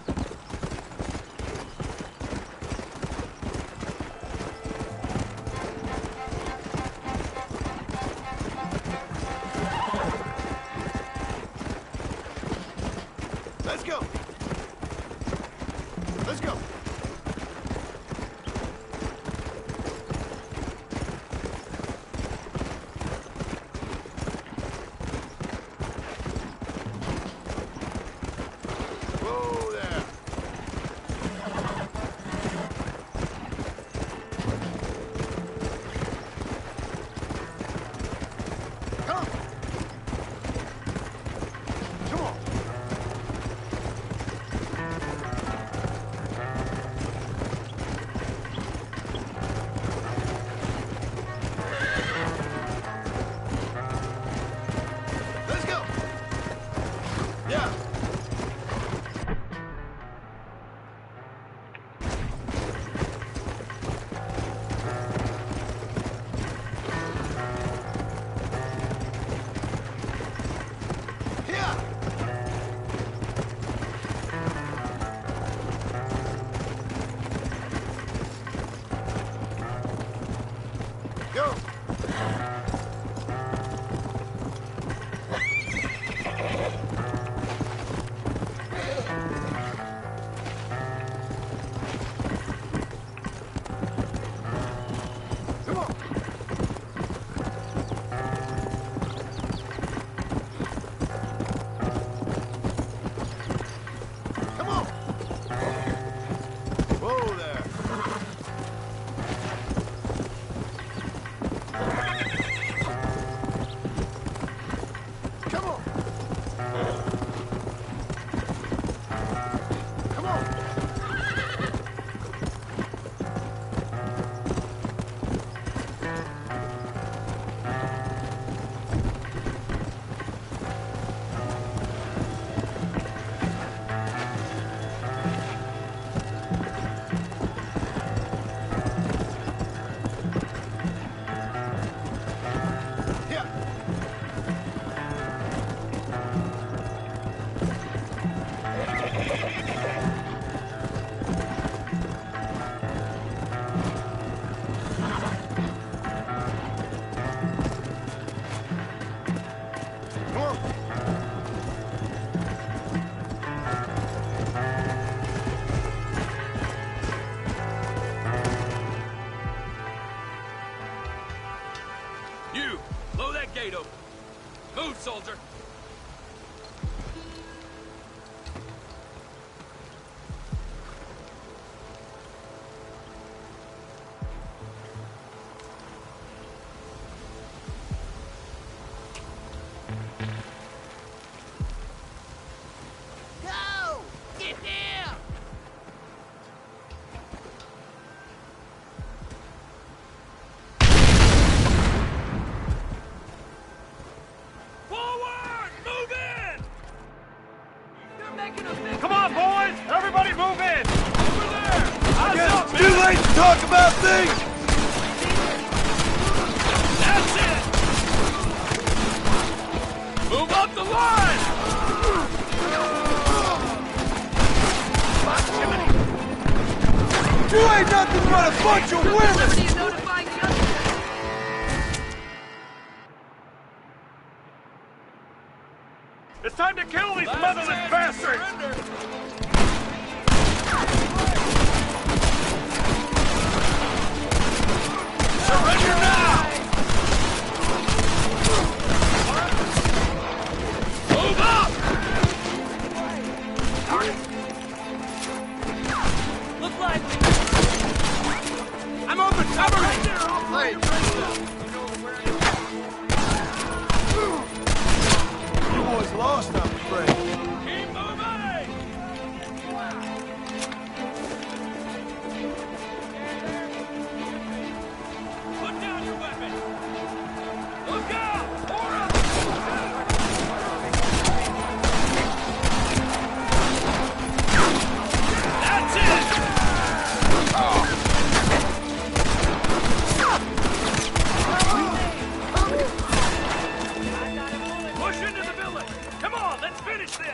soldier. Go! Get down! Forward! Move in! They're making a big... Come on, boys! Everybody move in! Over there! Eyes Guess up, it's man! too late to talk about things! That's it! Move up the line! You ain't nothing but a bunch of women! notifying the other... It's time to kill these motherless bastards! Surrender now! Move up! Look lively! I'm open! Cover me! You boys lost, I'm afraid. Keep moving! Put down your weapon! Look out! Pour up! That's it! Push into the village! Come on, let's finish this!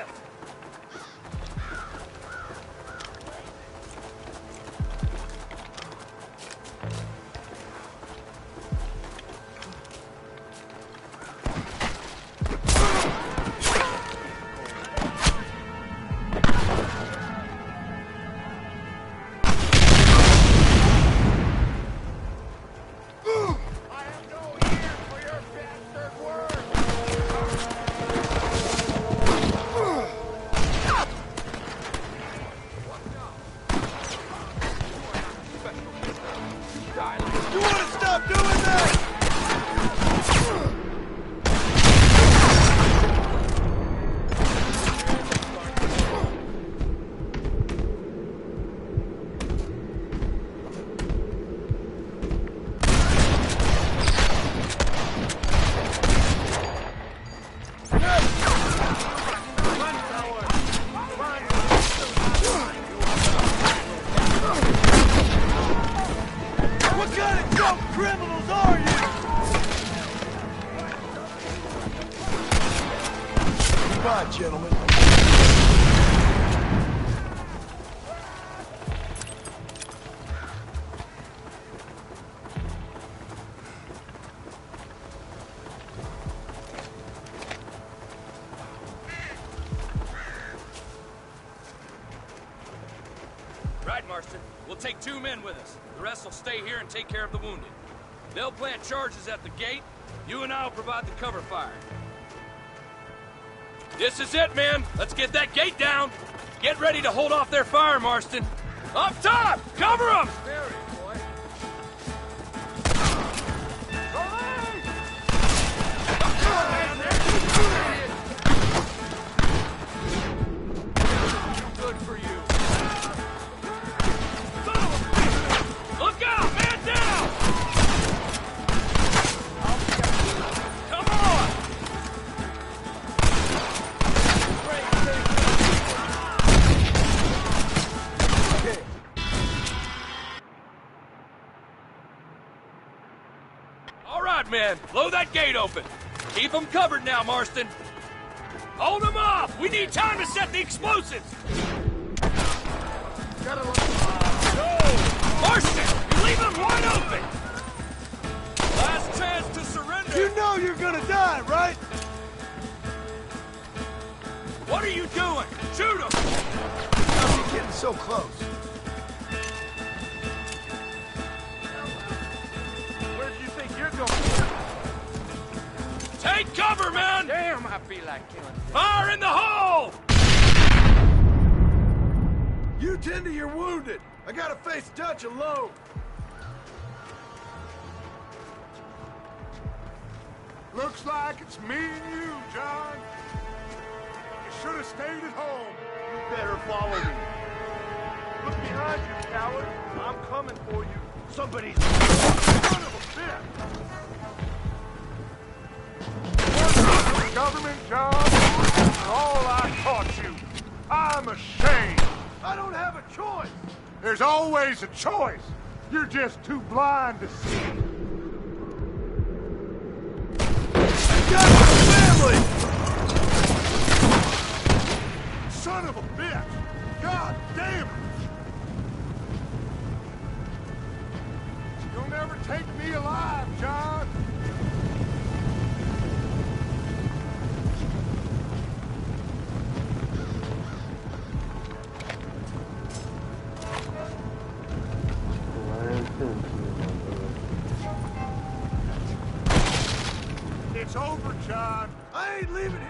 You want to stop doing that? What kind of dumb criminals are you? Goodbye, gentlemen. Right, Marston. We'll take 2 men with us. The rest will stay here and take care of the wounded. They'll plant charges at the gate. You and I will provide the cover fire. This is it, men. Let's get that gate down. Get ready to hold off their fire, Marston. Up top! Cover them! Good for you. Look out! Man down! Come on! All right, men. Blow that gate open. Keep them covered now, Marston. Hold them off! We need time to set the explosives! Marston! You leave them wide open! Last chance to surrender! You know you're gonna die, right? What are you doing? Shoot them! How's he getting so close? Where do you think you're going? Take cover, man! Damn! damn, I feel like killing. Fire in the hole! You tend to your wounded. I gotta face Dutch alone. Looks like it's me and you, John. You should have stayed at home. You better follow me. Look behind you, coward. I'm coming for you. Somebody's... Son of a bitch! The government job is all I taught you. I'm ashamed. I don't have a choice. There's always a choice. You're just too blind to see. Got my family! Son of a bitch! God damn it! You'll never take me alive, John! It's over, John. I ain't leaving it.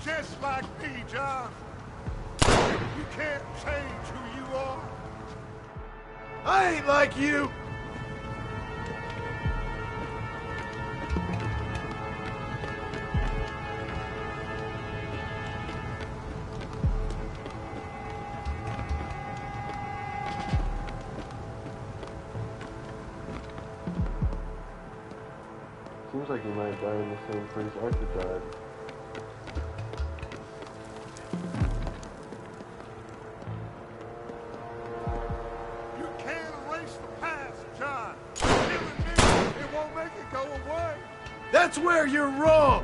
Just like me, John. You can't change who you are. I ain't like you. Seems like you might die in the same place Arthur died. That's where you're wrong!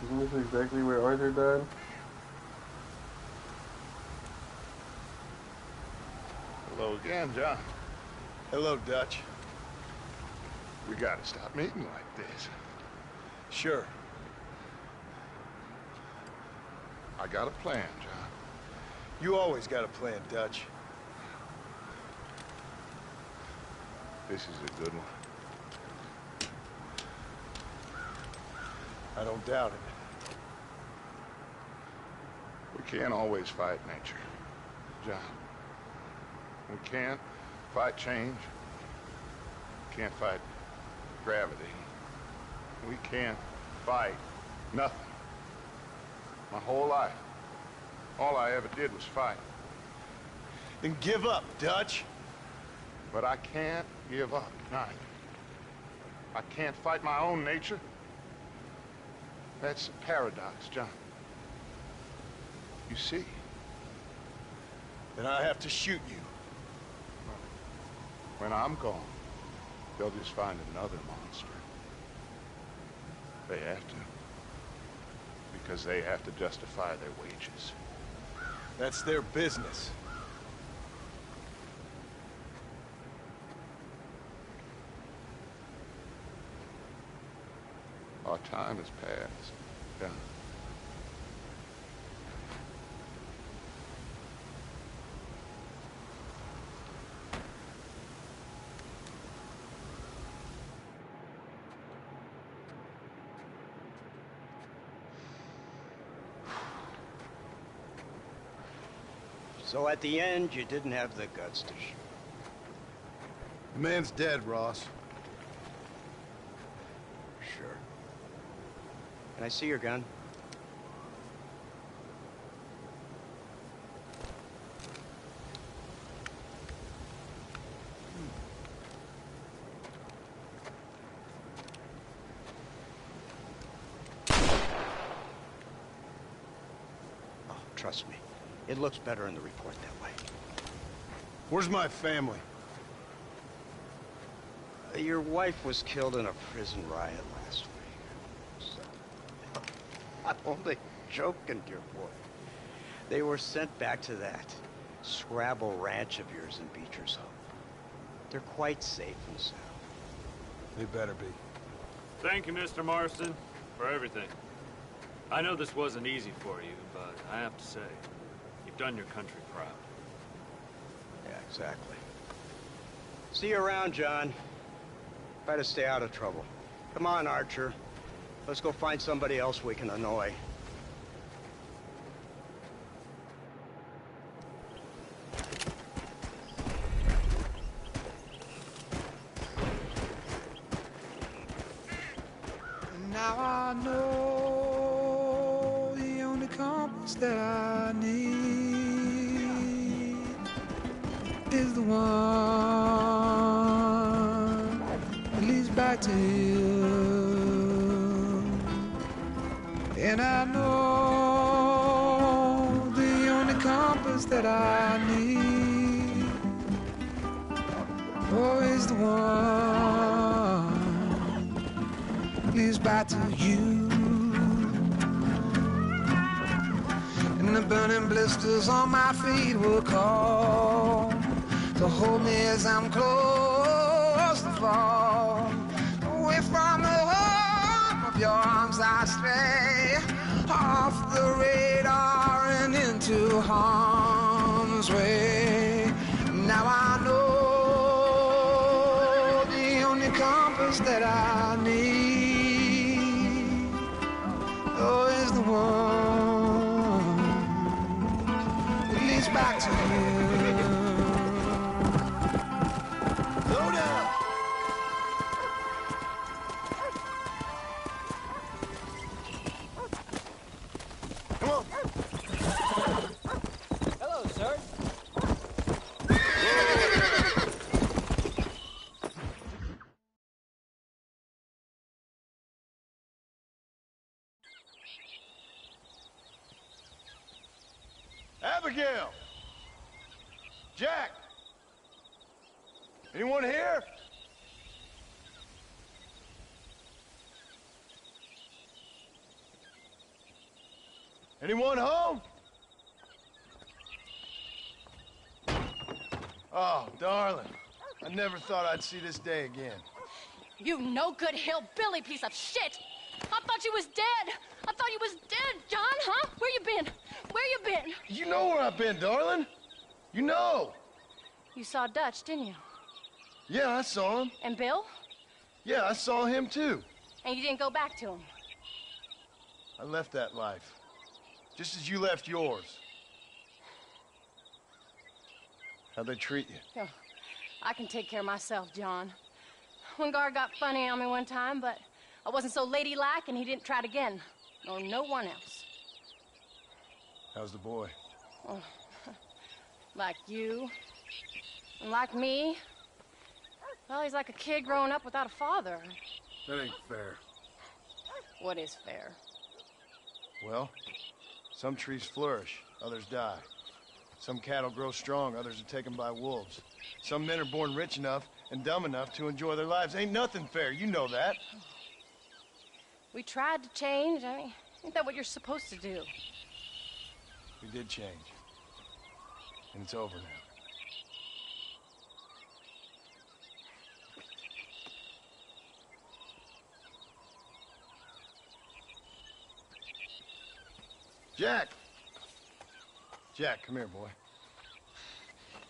Isn't this exactly where Arthur died? Hello again, John. Hello, Dutch. We gotta stop meeting like this. Sure. I got a plan, John. You always got a plan, Dutch. This is a good one. I don't doubt it. We can't always fight nature, John. We can't fight change. We can't fight gravity. We can't fight nothing. My whole life, all I ever did was fight. Then give up, Dutch. But I can't give up, neither. I can't fight my own nature. That's a paradox, John. You see? Then I have to shoot you. When I'm gone, they'll just find another monster. They have to. Because they have to justify their wages. That's their business. Our time has passed, John. So at the end, you didn't have the guts to shoot. The man's dead, Ross. Sure. Can I see your gun? Oh, trust me. It looks better in the report that way. Where's my family? Your wife was killed in a prison riot last week. So, I'm only joking, dear boy. They were sent back to that Scrabble ranch of yours in Beecher's Hope. They're quite safe and sound. They better be. Thank you, Mr. Marston, for everything. I know this wasn't easy for you, but I have to say, you've done your country proud. Yeah, exactly. See you around, John. Try to stay out of trouble. Come on, Archer. Let's go find somebody else we can annoy. Now I know the only compass that I need is the one that leads back to you. And I know the only compass that I need, oh, is the one leads back to you. And the burning blisters on my feet will call to hold me as I'm close to fall. Away from the home of your arms I stray, off the radar and into harm's way. Now I know the only compass that I need, oh, is the one that leads back to you. Slow down! Come on! Hello, sir. Abigail! Jack! Anyone here? Anyone home? Oh, darling. I never thought I'd see this day again. You no good hillbilly piece of shit! I thought you was dead! I thought you was dead, John, huh? Where you been? Where you been? You know where I've been, darling. You know. You saw Dutch, didn't you? Yeah, I saw him. And Bill? Yeah, I saw him too. And you didn't go back to him? I left that life. Just as you left yours. How'd they treat you? Oh, I can take care of myself, John. One guard got funny on me one time, but I wasn't so ladylike and he didn't try it again. Nor no one else. How's the boy? Oh, like you. And like me. Well, he's like a kid growing up without a father. That ain't fair. What is fair? Well, some trees flourish, others die. Some cattle grow strong, others are taken by wolves. Some men are born rich enough and dumb enough to enjoy their lives. Ain't nothing fair, you know that. We tried to change. I mean, ain't that what you're supposed to do? We did change. And it's over now. Jack! Jack, come here, boy.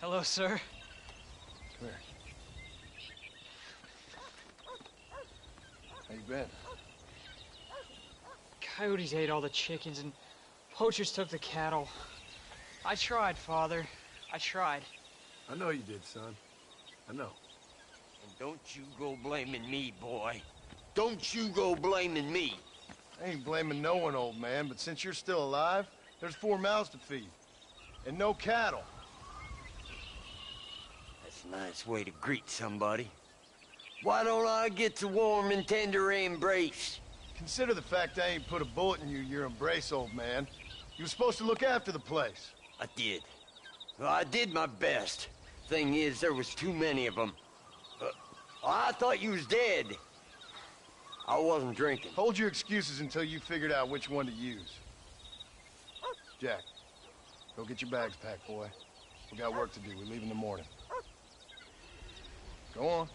Hello, sir. Come here. How you been? Coyotes ate all the chickens and poachers took the cattle. I tried, Father. I tried. I know you did, son. I know. And don't you go blaming me, boy. Don't you go blaming me. I ain't blaming no one, old man, but since you're still alive, there's 4 mouths to feed. And no cattle. That's a nice way to greet somebody. Why don't I get the warm and tender embrace? Consider the fact I ain't put a bullet in your embrace, old man. You were supposed to look after the place. I did. Well, I did my best. Thing is, there was too many of them. I thought you was dead. I wasn't drinking. Hold your excuses until you figured out which one to use. Jack, go get your bags packed, boy. We got work to do. We leave in the morning. Go on.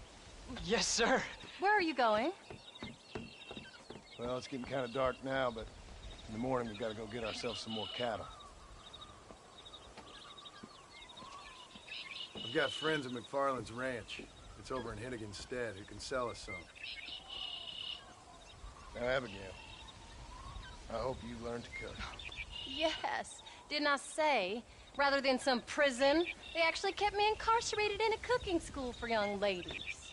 Yes, sir. Where are you going? Well, it's getting kind of dark now, but in the morning we've got to go get ourselves some more cattle. I've got friends at McFarland's ranch. It's over in Hennigan's stead who can sell us some. Now, Abigail, I hope you learn to cook. Yes. Didn't I say, rather than some prison, they actually kept me incarcerated in a cooking school for young ladies.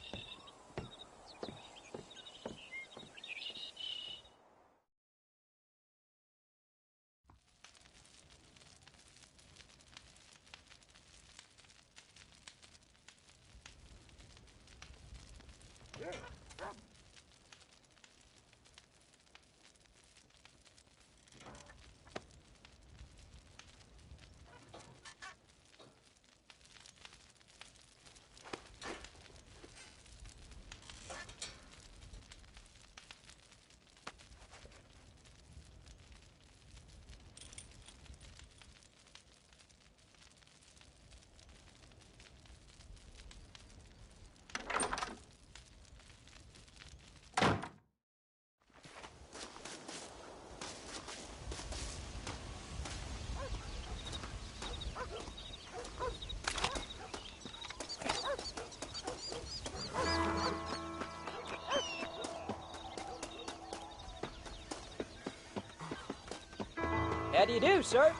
How do you do, sir?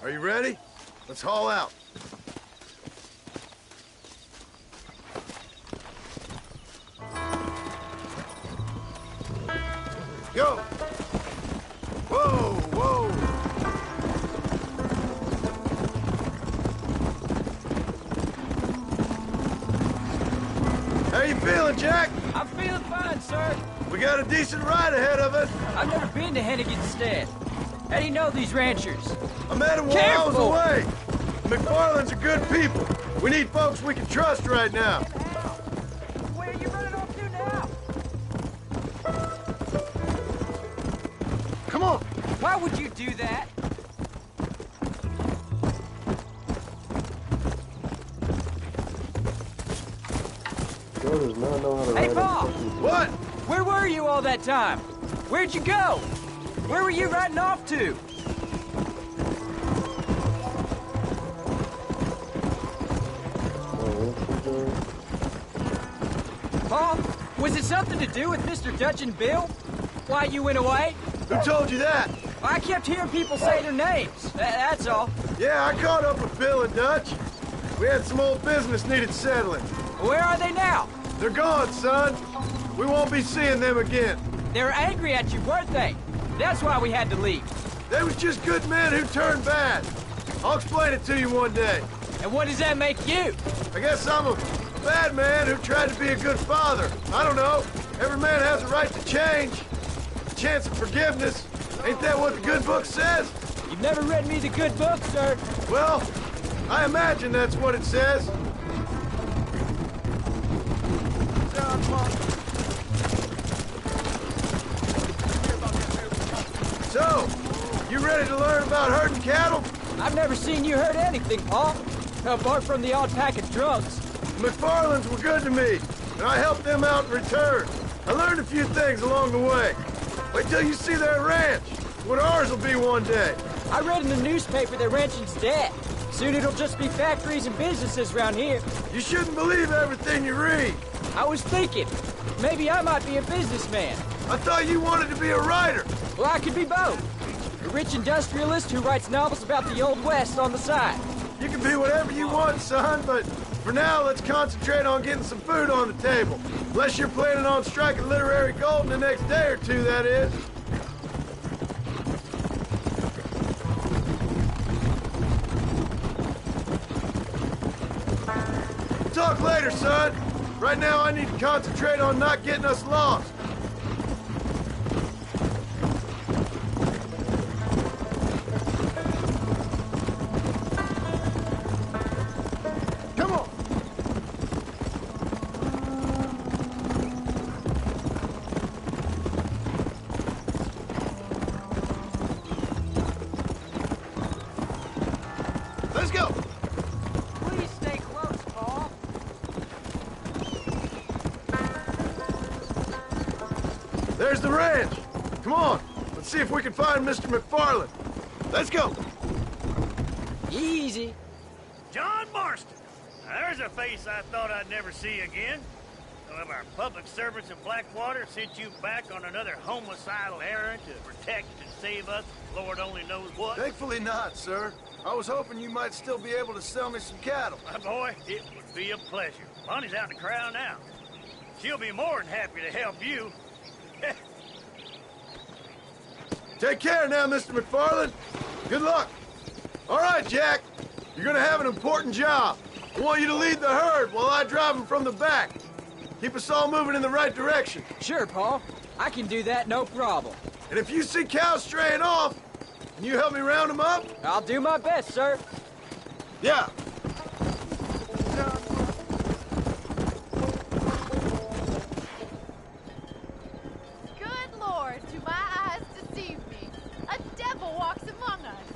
Are you ready? Let's haul out. Go! Whoa, whoa! How you feeling, Jack? I'm feeling fine, sir. We got a decent ride ahead of us. I've never been to Hennigan's stead. How do you know these ranchers? I met them while I was away. McFarland's are good people. We need folks we can trust right now. Where are you running off to now? Come on. Why would you do that? Joe does not know how to Hey, ride Paul! a fucking boat. What? Where were you all that time? Where'd you go? Where were you riding off to? Paul, was it something to do with Mr. Dutch and Bill? Why you went away? Who told you that? I kept hearing people say their names. That's all. Yeah, I caught up with Bill and Dutch. We had some old business needed settling. Where are they now? They're gone, son. We won't be seeing them again. They were angry at you, weren't they? That's why we had to leave. They was just good men who turned bad. I'll explain it to you one day. And what does that make you? I guess I'm a bad man who tried to be a good father. I don't know. Every man has a right to change. A chance of forgiveness. Ain't that what the good book says? You've never read me the good book, sir. Well, I imagine that's what it says. So, you ready to learn about herding cattle? I've never seen you herd anything, Paul. Apart from the odd pack of drugs. McFarland's were good to me, and I helped them out in return. I learned a few things along the way. Wait till you see their ranch. What ours will be one day. I read in the newspaper that ranching's dead. Soon it'll just be factories and businesses around here. You shouldn't believe everything you read. I was thinking, maybe I might be a businessman. I thought you wanted to be a writer. Well, I could be both. A rich industrialist who writes novels about the Old West on the side. You can be whatever you want, son, but for now, let's concentrate on getting some food on the table. Unless you're planning on striking literary gold in the next day or two, that is. Talk later, son. Right now, I need to concentrate on not getting us lost. There's the ranch. Come on, let's see if we can find Mr. McFarland. Let's go. Easy. John Marston. Now, there's a face I thought I'd never see again. Some of our public servants in Blackwater sent you back on another homicidal errand to protect and save us, Lord only knows what. Thankfully not, sir. I was hoping you might still be able to sell me some cattle. My boy, it would be a pleasure. Bonnie's out in the crowd now. She'll be more than happy to help you. Take care now, Mr. McFarland. Good luck. All right, Jack. You're gonna have an important job. I want you to lead the herd while I drive them from the back. Keep us all moving in the right direction. Sure, Paul. I can do that, no problem. And if you see cows straying off, can you help me round them up? I'll do my best, sir. Yeah. Good Lord, do my eyes deceive me? A devil walks among us.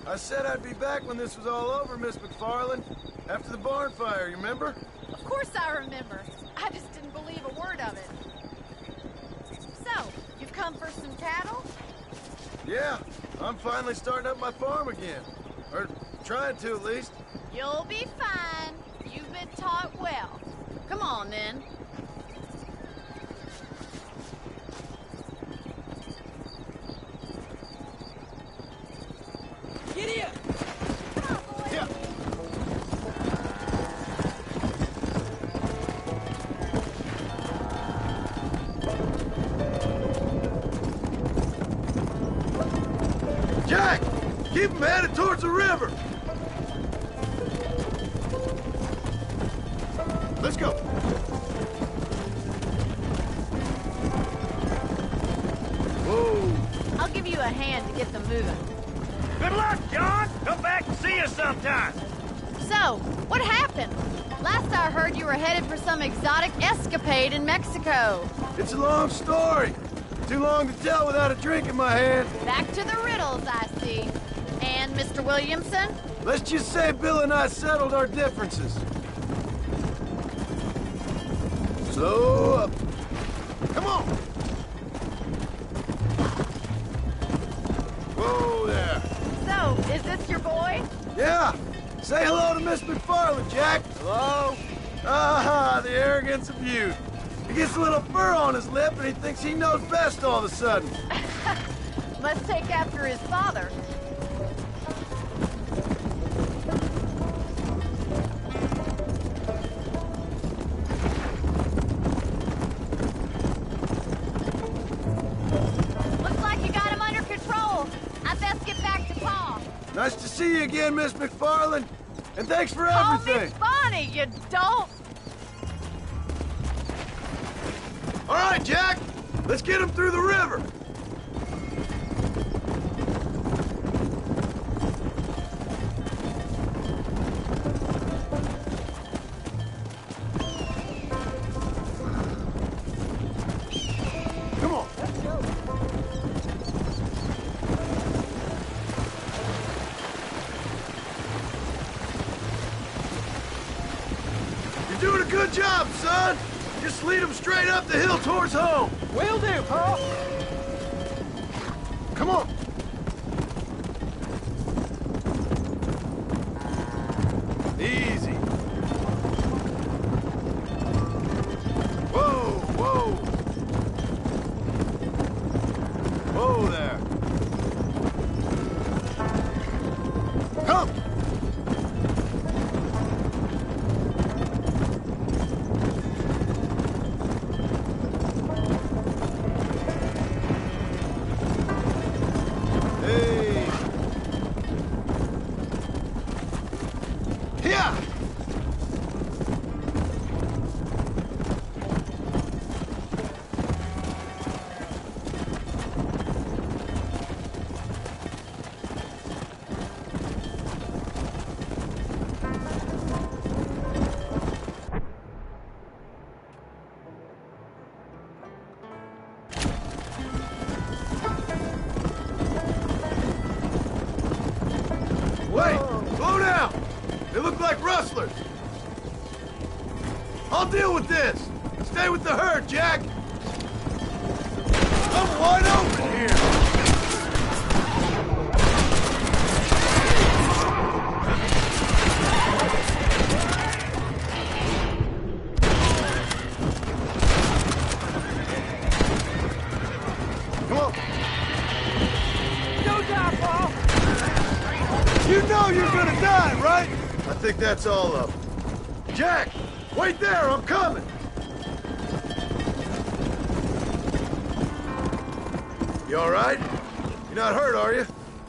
I said I'd be back when this was all over, Miss McFarland. After the barn fire, you remember? Of course I remember. I just didn't believe a word of it. So, you've come for some cattle? Yeah, I'm finally starting up my farm again. Or trying to, at least. You'll be fine. You've been taught well. Come on, then. Giddy up! Yeah. Jack! Keep them headed towards the river! Let's go! Whoa! I'll give you a hand to get them moving. Good luck, John. Come back and see us sometime. So, what happened? Last I heard you were headed for some exotic escapade in Mexico. It's a long story. Too long to tell without a drink in my hand. Back to the riddles, I see. And Mr. Williamson? Let's just say Bill and I settled our differences. Slow up. Come on. Whoa there. So, is this your boy? Yeah. Say hello to Miss McFarland, Jack. Hello. Ah, the arrogance of youth. He gets a little fur on his lip and he thinks he knows best all of a sudden. Must take after his father. Looks like you got him under control. I best get back to Pa. Nice to see you again, Miss McFarland. And thanks for Call everything. me Bonnie, you don't. All right, Jack. Let's get him through the river. Come on. Let's go. You're doing a good job, son. Just lead them straight up the hill towards home. Will do, Paul. Come on. Easy. Whoa, whoa. Whoa there. Come. Hey. Yeah. Wait! Slow down! They look like rustlers! I'll deal with this! Stay with the herd, Jack! I'm wide open here! Come on! Don't die, Paul! You know you're gonna die, right? I think that's all of them. Jack! Wait there, I'm coming! You alright? You're not hurt, are you?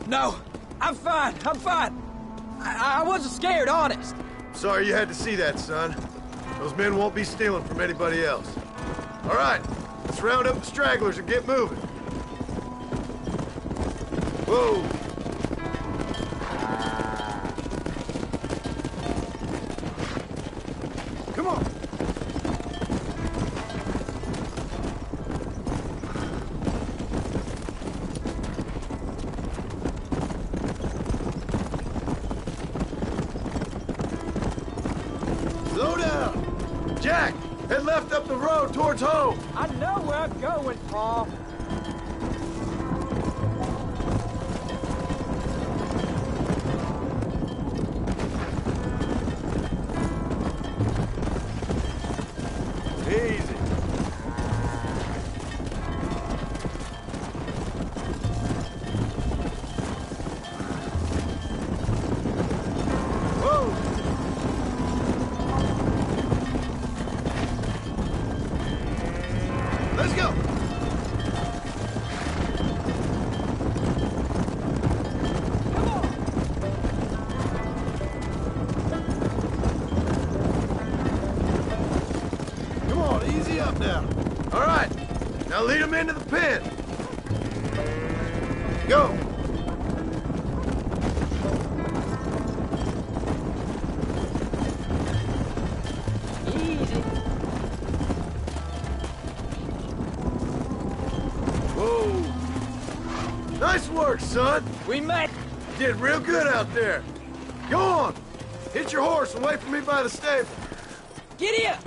No, I'm fine, I'm fine. I wasn't scared, honest. Sorry you had to see that, son. Those men won't be stealing from anybody else. Alright, let's round up the stragglers and get moving. Whoa! Come on! Slow down! Jack, head left up the road towards home! I know where I'm going, Paul. Easy. Whoa! Let's go! Come on, easy up now. All right, now lead them into the pen. Go. Easy. Whoa. Nice work, son. We met. You did real good out there. Go on. Hit your horse and wait for me by the stable. Giddy up.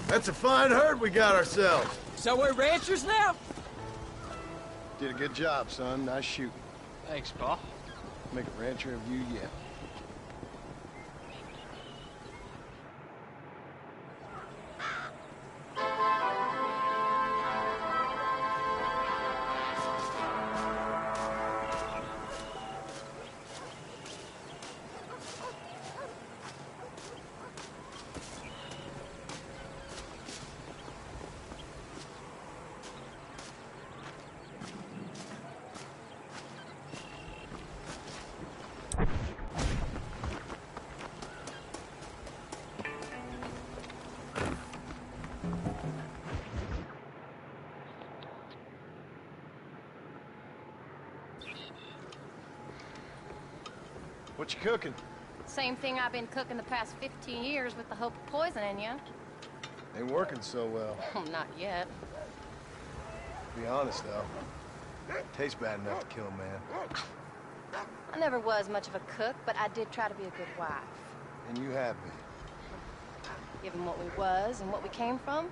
That's a fine herd we got ourselves. So we're ranchers now? Did a good job, son. Nice shooting. Thanks, Paul. Make a rancher of you yet. What you cooking? Same thing I've been cooking the past 15 years with the hope of poisoning you. Ain't working so well. Not yet. Be honest, though. Tastes bad enough to kill a man. I never was much of a cook, but I did try to be a good wife. And you have been. Given what we was and what we came from,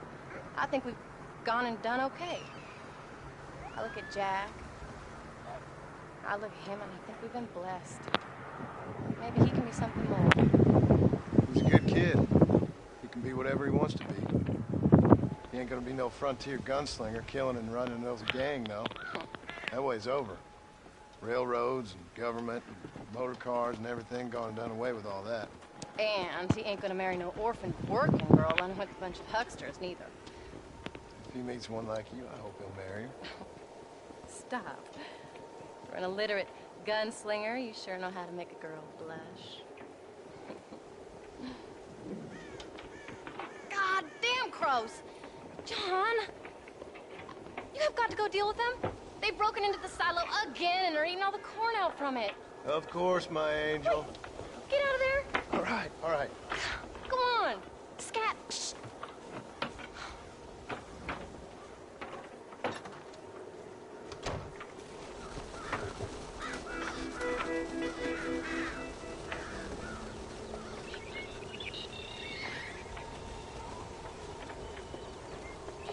I think we've gone and done okay. I look at Jack. I look at him and I think we've been blessed. Maybe he can be something more. He's a good kid. He can be whatever he wants to be. He ain't gonna be no frontier gunslinger killing and running those gang, though. That way's over. Railroads and government and motor cars and everything gone and done away with all that. And he ain't gonna marry no orphan working girl running with a bunch of hucksters, neither. If he meets one like you, I hope he'll marry her. Stop. For an illiterate gunslinger, you sure know how to make a girl blush. God damn crows! John! You have got to go deal with them. They've broken into the silo again and are eating all the corn out from it. Of course, my angel. Get out of there! All right, all right. Come on! Scat! Shh.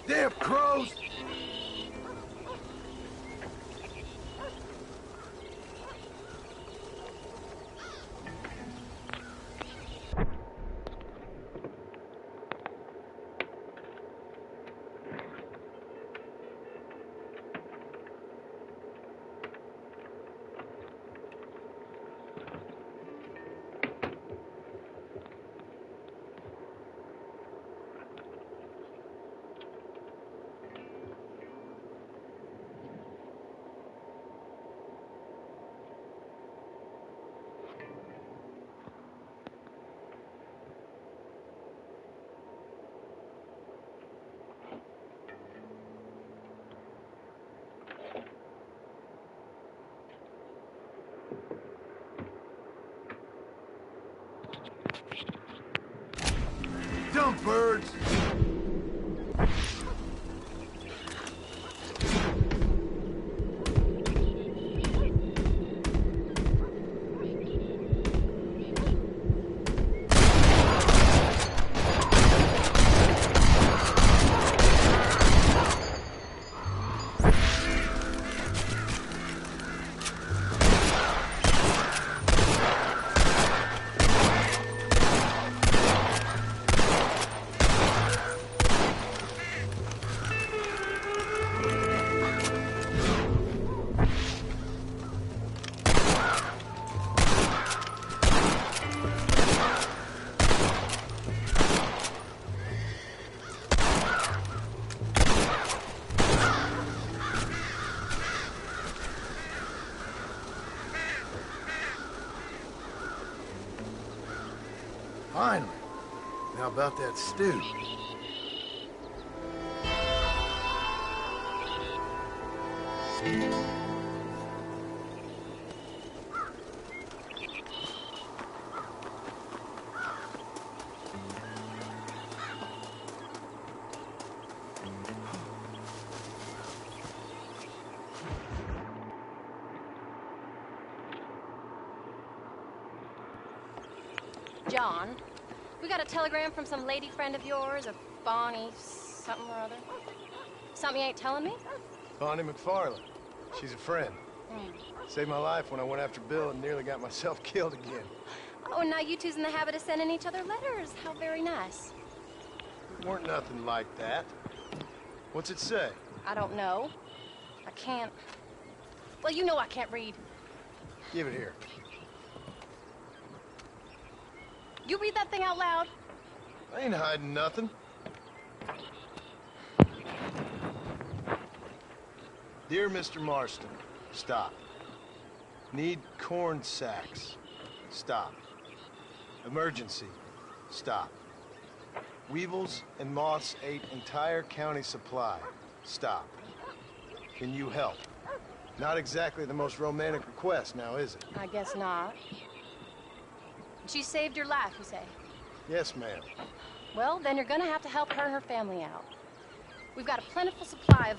Damn crows! Dumb birds! Finally. Now about that stew. John, we got a telegram from some lady friend of yours, a Bonnie something or other. Something you ain't telling me? Bonnie McFarland. She's a friend. Saved my life when I went after Bill and nearly got myself killed again. Oh, and now you two's in the habit of sending each other letters. How very nice. It weren't nothing like that. What's it say? I don't know. I can't... Well, you know I can't read. Give it here. You read that thing out loud. I ain't hiding nothing. Dear Mr. Marston, stop. Need corn sacks. Stop. Emergency. Stop. Weevils and moths ate entire county supply. Stop. Can you help? Not exactly the most romantic request now, is it? I guess not. She saved your life, you say? Yes, ma'am. Well, then you're gonna have to help her and her family out. We've got a plentiful supply of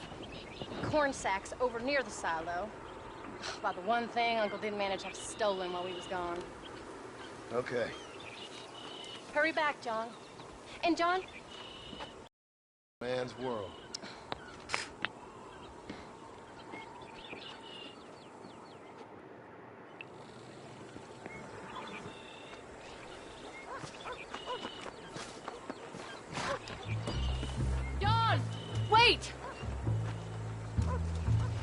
corn sacks over near the silo. About the one thing Uncle didn't manage to have stolen while we was gone. Okay. Hurry back, John. And John? Man's world. John! Wait!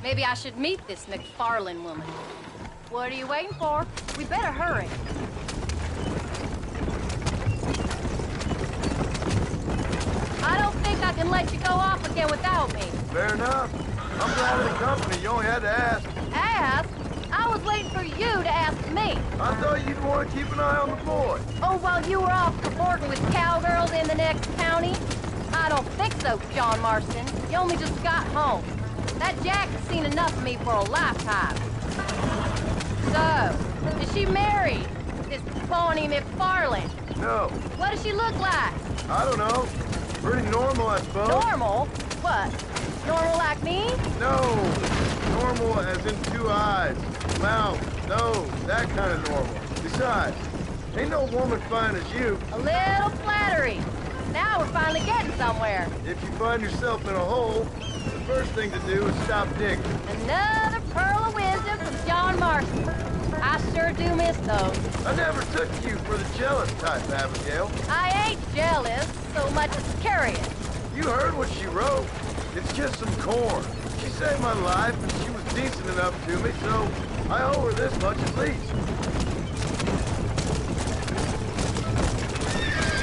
Maybe I should meet this McFarland woman. What are you waiting for? We better hurry. I don't think I can let you go off again without me. Fair enough. I'm glad of the company. You only had to ask. Ask? I was waiting for you to ask me. I thought you'd want to keep an eye on the boy. Oh, while you were off cavorting with cowgirls in the next county? I don't think so, John Marston. You only just got home. That Jack has seen enough of me for a lifetime. So, is she married? This Bonnie McFarland? No. What does she look like? I don't know. Pretty normal, I suppose. Normal? What? Normal like me? No. Normal as in 2 eyes, mouth, nose, that kind of normal. Besides, ain't no woman fine as you. A little flattery. Now we're finally getting somewhere. If you find yourself in a hole, the first thing to do is stop digging. Another pearl of wisdom from John Marston. I sure do miss those. I never took you for the jealous type, Abigail. I ain't jealous so much as curious. You heard what she wrote. It's just some corn. She saved my life, and she was decent enough to me, so I owe her this much at least.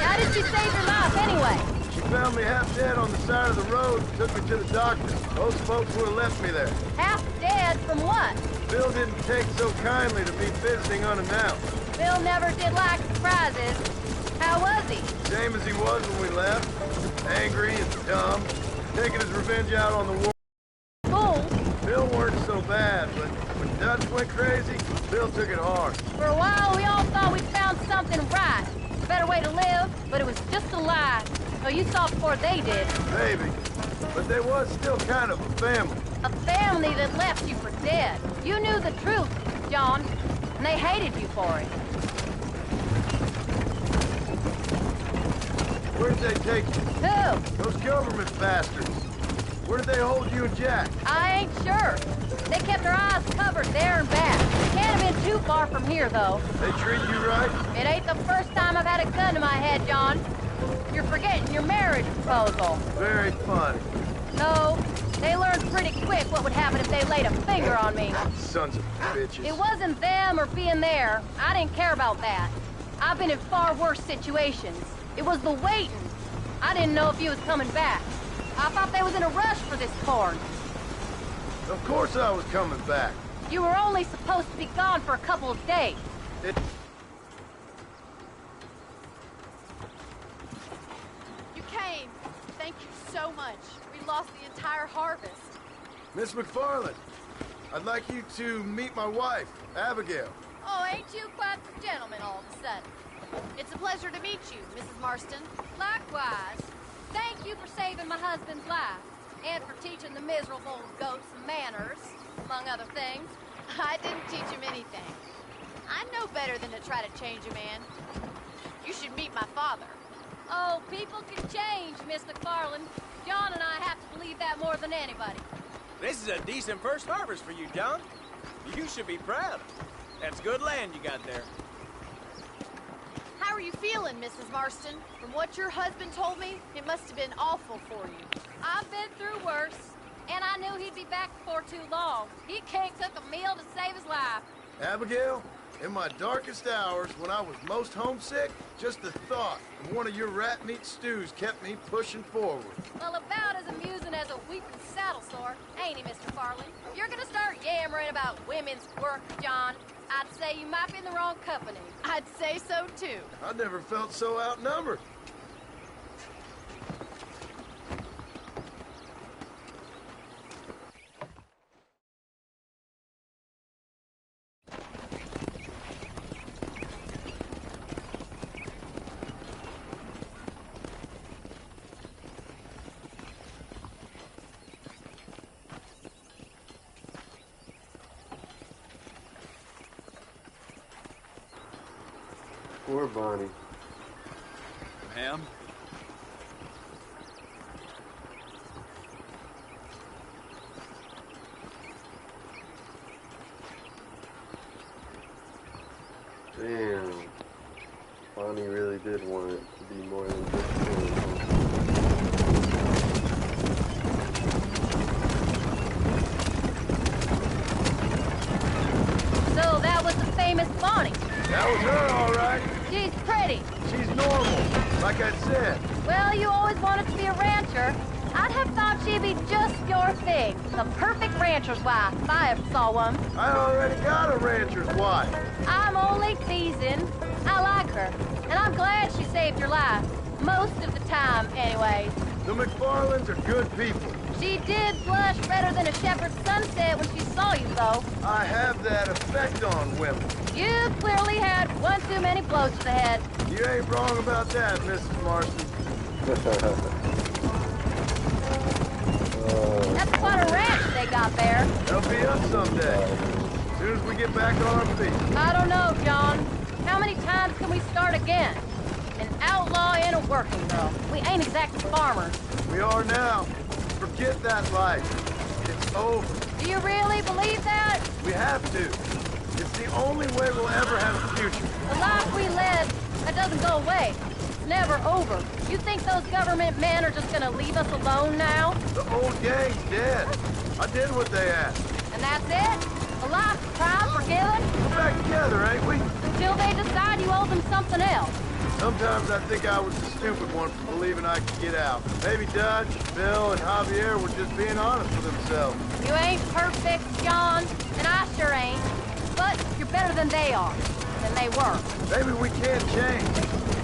How did she save your life anyway? She found me half dead on the side of the road and took me to the doctor. Most folks would have left me there. Half dead from what? Bill didn't take so kindly to me visiting unannounced. Bill never did like surprises. How was he? Same as he was when we left. Angry and dumb. Taking his revenge out on the war. Fool. Bill weren't so bad, but when Dutch went crazy, Bill took it hard. For a while, we all thought we'd found something right. A better way to live, but it was just a lie. So you saw before they did. Maybe. But they was still kind of a family. A family that left you for dead. You knew the truth, John, and they hated you for it. Where did they take you? Who? Those government bastards. Where did they hold you and Jack? I ain't sure. They kept their eyes covered there and back. Can't have been too far from here, though. They treat you right? It ain't the first time I've had a gun to my head, John. You're forgetting your marriage proposal. Very funny. No, they learned pretty quick what would happen if they laid a finger on me. Sons of bitches. It wasn't them or being there. I didn't care about that. I've been in far worse situations. It was the waiting. I didn't know if you was coming back. I thought they was in a rush for this corn. Of course I was coming back. You were only supposed to be gone for a couple of days. You came. Thank you so much. We lost the entire harvest. Miss McFarland, I'd like you to meet my wife, Abigail. Oh, ain't you quite the gentleman all of a sudden? It's a pleasure to meet you, Mrs. Marston. Likewise. Thank you for saving my husband's life, and for teaching the miserable goat some manners, among other things. I didn't teach him anything. I know better than to try to change a man. You should meet my father. Oh, people can change, Miss McFarland. John and I have to believe that more than anybody. This is a decent first harvest for you, John. You should be proud. That's good land you got there. How are you feeling, Mrs. Marston? From what your husband told me, it must have been awful for you. I've been through worse, and I knew he'd be back before too long. He can't cook a meal to save his life. Abigail, in my darkest hours, when I was most homesick, just the thought of one of your rat meat stews kept me pushing forward. Well, about as amusing as a weeping saddle sore, ain't he, Mr. Farland? If you're gonna start yammering about women's work, John, I'd say you might be in the wrong company. I'd say so, too. I never felt so outnumbered. Poor Bonnie. Ma'am? Damn. Bonnie really did want it to be more than just food. So that was the famous Bonnie. That was her, all right. She's pretty. She's normal, like I said. Well, you always wanted to be a rancher. I'd have thought she'd be just your thing. The perfect rancher's wife, if I ever saw one. I already got a rancher's wife. I'm only teasing. I like her, and I'm glad she saved your life. Most of the time, anyways. The McFarlands are good people. She did blush redder than a shepherd's sunset when she saw you, though. I have that effect on women. You clearly had one too many blows to the head. You ain't wrong about that, Mrs. Marston. That's quite a ranch they got there. They'll be up someday. As soon as we get back on our feet. I don't know, John. How many times can we start again? An outlaw and a working girl. We ain't exactly farmers. We are now. Forget that life. It's over. Do you really believe that? We have to. It's the only way we'll ever have a future. The life we led, that doesn't go away. It's never over. You think those government men are just gonna leave us alone now? The old gang's dead. I did what they asked. And that's it? A life tried, forgiven? We're back together, ain't we? Until they decide you owe them something else. Sometimes I think I was the stupid one for believing I could get out. Maybe Dutch, Bill, and Javier were just being honest with themselves. You ain't perfect, John, and I sure ain't. But you're better than they are, than they were. Maybe we can't change,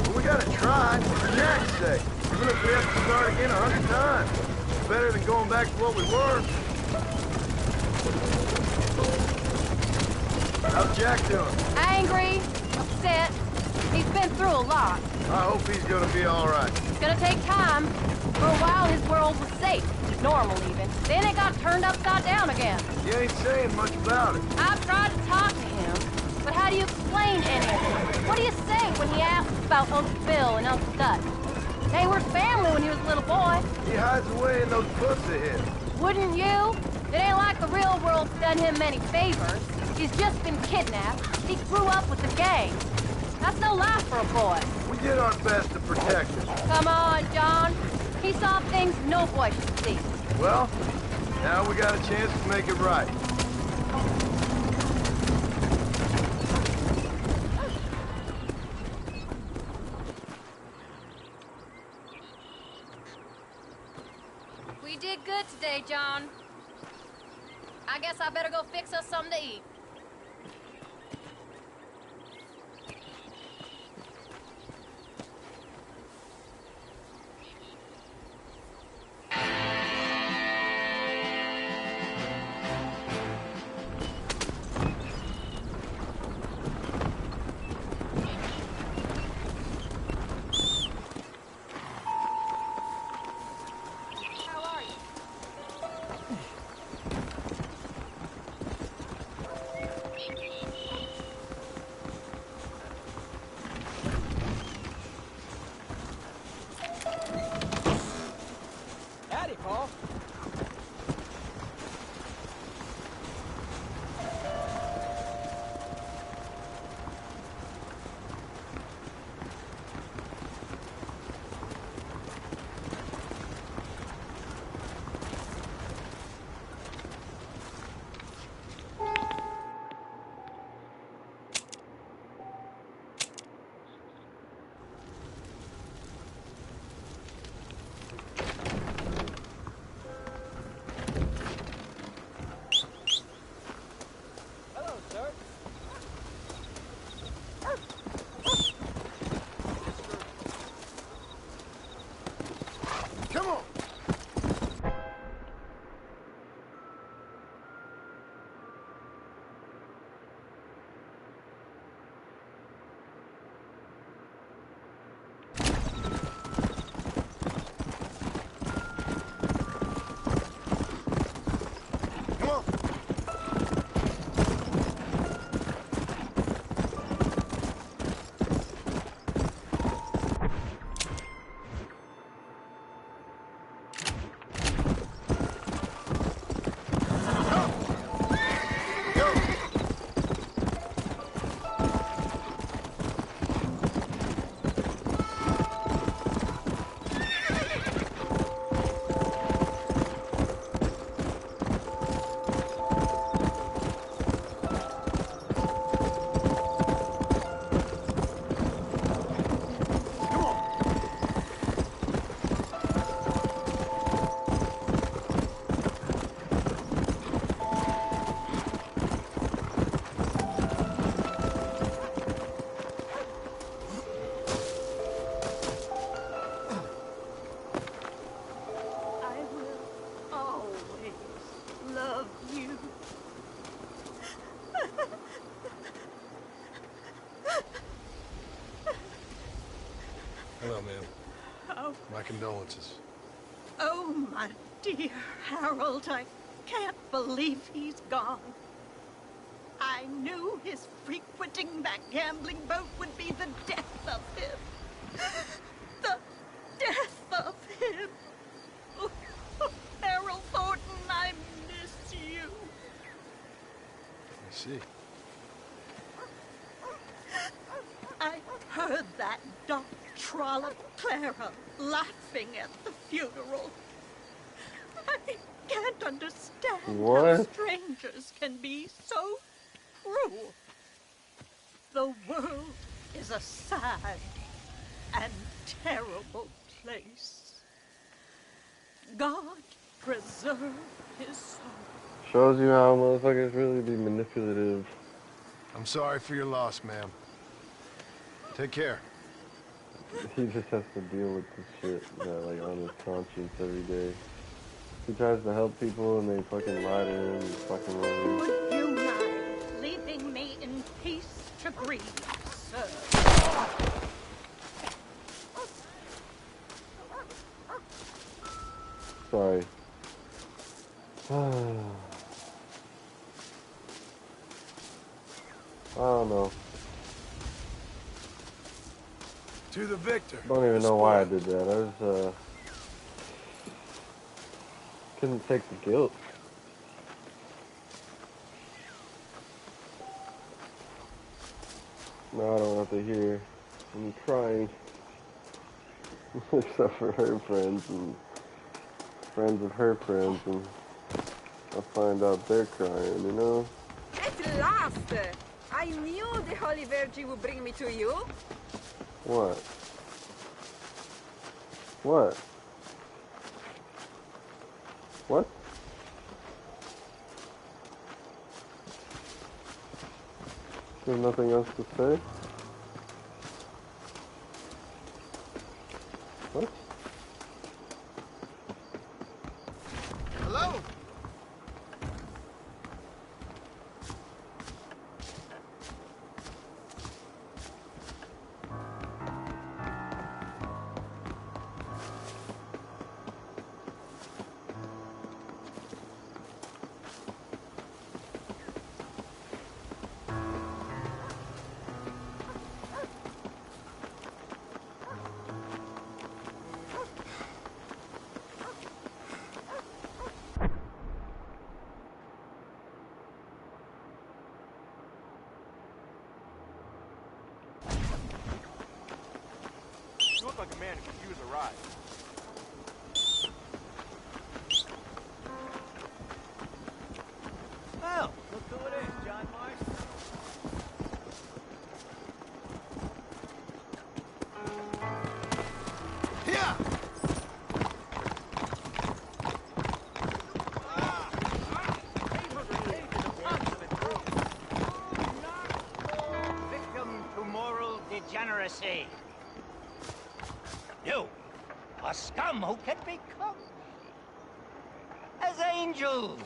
but we gotta try for Jack's sake. Even if we have to start again 100 times. It's better than going back to what we were. How's Jack doing? Angry, upset. He's been through a lot. I hope he's gonna be all right. It's gonna take time. For a while, his world was safe. Normal, even. Then it got turned upside down again. You ain't saying much about it. I've tried to talk to him, but how do you explain any of it? What do you say when he asks about Uncle Bill and Uncle Dutch? They were family when he was a little boy. He hides away in those books of his. Wouldn't you? It ain't like the real world's done him many favors. He's just been kidnapped. He grew up with the gang. That's no life for a boy. We did our best to protect him. Come on, John. He saw things no boy should see. Well, now we got a chance to make it right. We did good today, John. I guess I better go fix us something to eat. Howdy, Paul. Come on! Hello, ma'am. Oh, My condolences. oh, my dear Harold, I can't believe he's gone. I knew his frequenting that gambling boat would be the death of him. The death of him. Oh, Harold Thornton, I miss you. I see. I heard that dog trollop Clara laughing at the funeral. I can't understand how What? strangers can be so cruel. The world is a sad and terrible place. God preserve his soul. Shows you how motherfuckers really be manipulative. I'm sorry for your loss, ma'am. Take care. He just has to deal with this shit that, like, on his conscience every day. He tries to help people and they fucking lie to him and fucking whatever. Would you mind leaving me in peace to grieve, sir? Sorry. I don't know. To the victor. Don't even know why I did that. I was, couldn't take the guilt. Now I don't have to hear me crying. Except for her friends and friends of her friends, and I'll find out they're crying, you know? At last! I knew the Holy Virgin would bring me to you. What? What? What? There's nothing else to say? What? Hello? You look like a man who could use a ride. Well, look who it is, John Marston. Yeah! Victim to moral degeneracy. You, a scum who can become as angels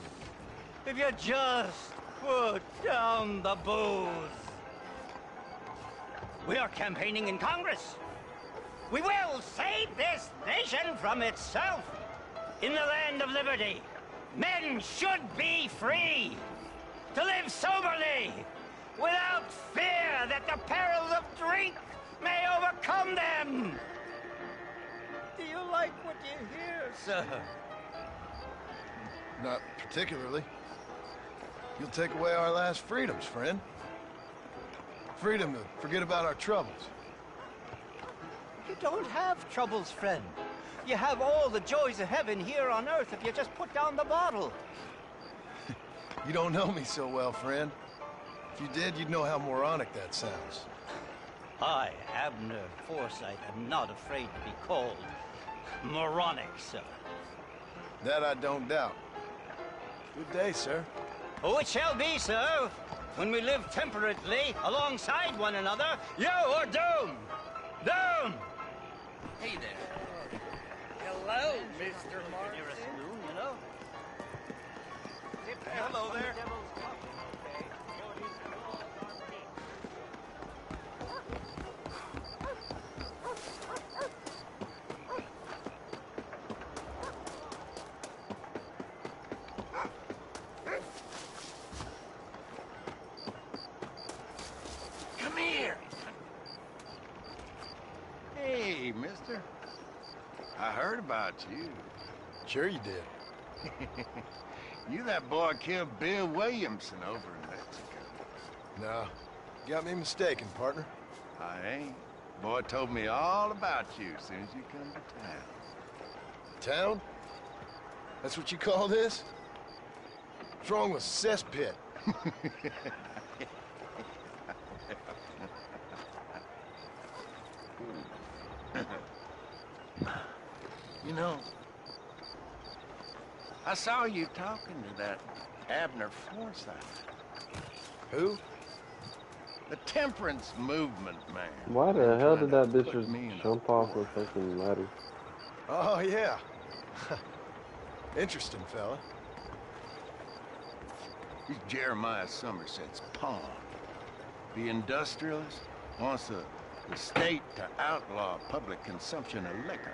if you just put down the booze. We are campaigning in Congress. We will save this nation from itself. In the land of liberty, men should be free to live soberly without fear that the perils of drink may overcome them. Do you like what you hear, sir? Not particularly. You'll take away our last freedoms, friend. Freedom to forget about our troubles. You don't have troubles, friend. You have all the joys of heaven here on earth if you just put down the bottle. You don't know me so well, friend. If you did, you'd know how moronic that sounds. I, Abner Forsyth, am not afraid to be called moronic, sir. That I don't doubt. Good day, sir. Oh, it shall be, sir. When we live temperately alongside one another, you are doomed. Doomed! Hey there. Hello, Mr. Marston. You know? Hello there. Come here. Hey, heard about you. Sure you did. You that boy killed Bill Williamson over in Mexico. No, you got me mistaken, partner. I ain't. Boy told me all about you as soon as you come to town. Town? That's what you call this? What's wrong with cesspit? You know, I saw you talking to that Abner Forsyth. Who? The temperance movement man. Why the hell did that bitch just jump off a fucking ladder? Oh, yeah. Interesting fella. He's Jeremiah Somerset's pawn. The industrialist wants the state to outlaw public consumption of liquor,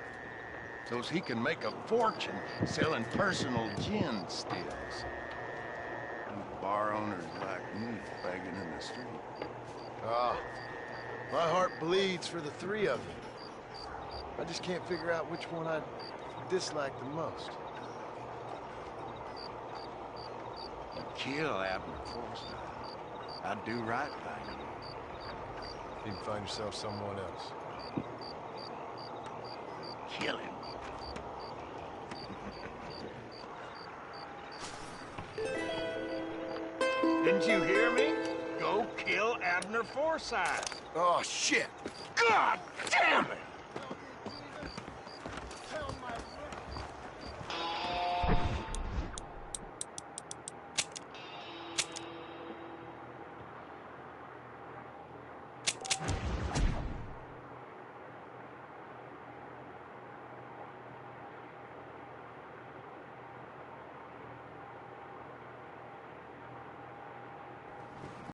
so he can make a fortune selling personal gin stills. And bar owners like me begging in the street. Ah, my heart bleeds for the three of you. I just can't figure out which one I dislike the most. You kill Abner Forsyth, I'd do right by you. You can find yourself someone else. Kill him. Didn't you hear me? Go kill Abner Forsyth. Oh, shit. God damn it!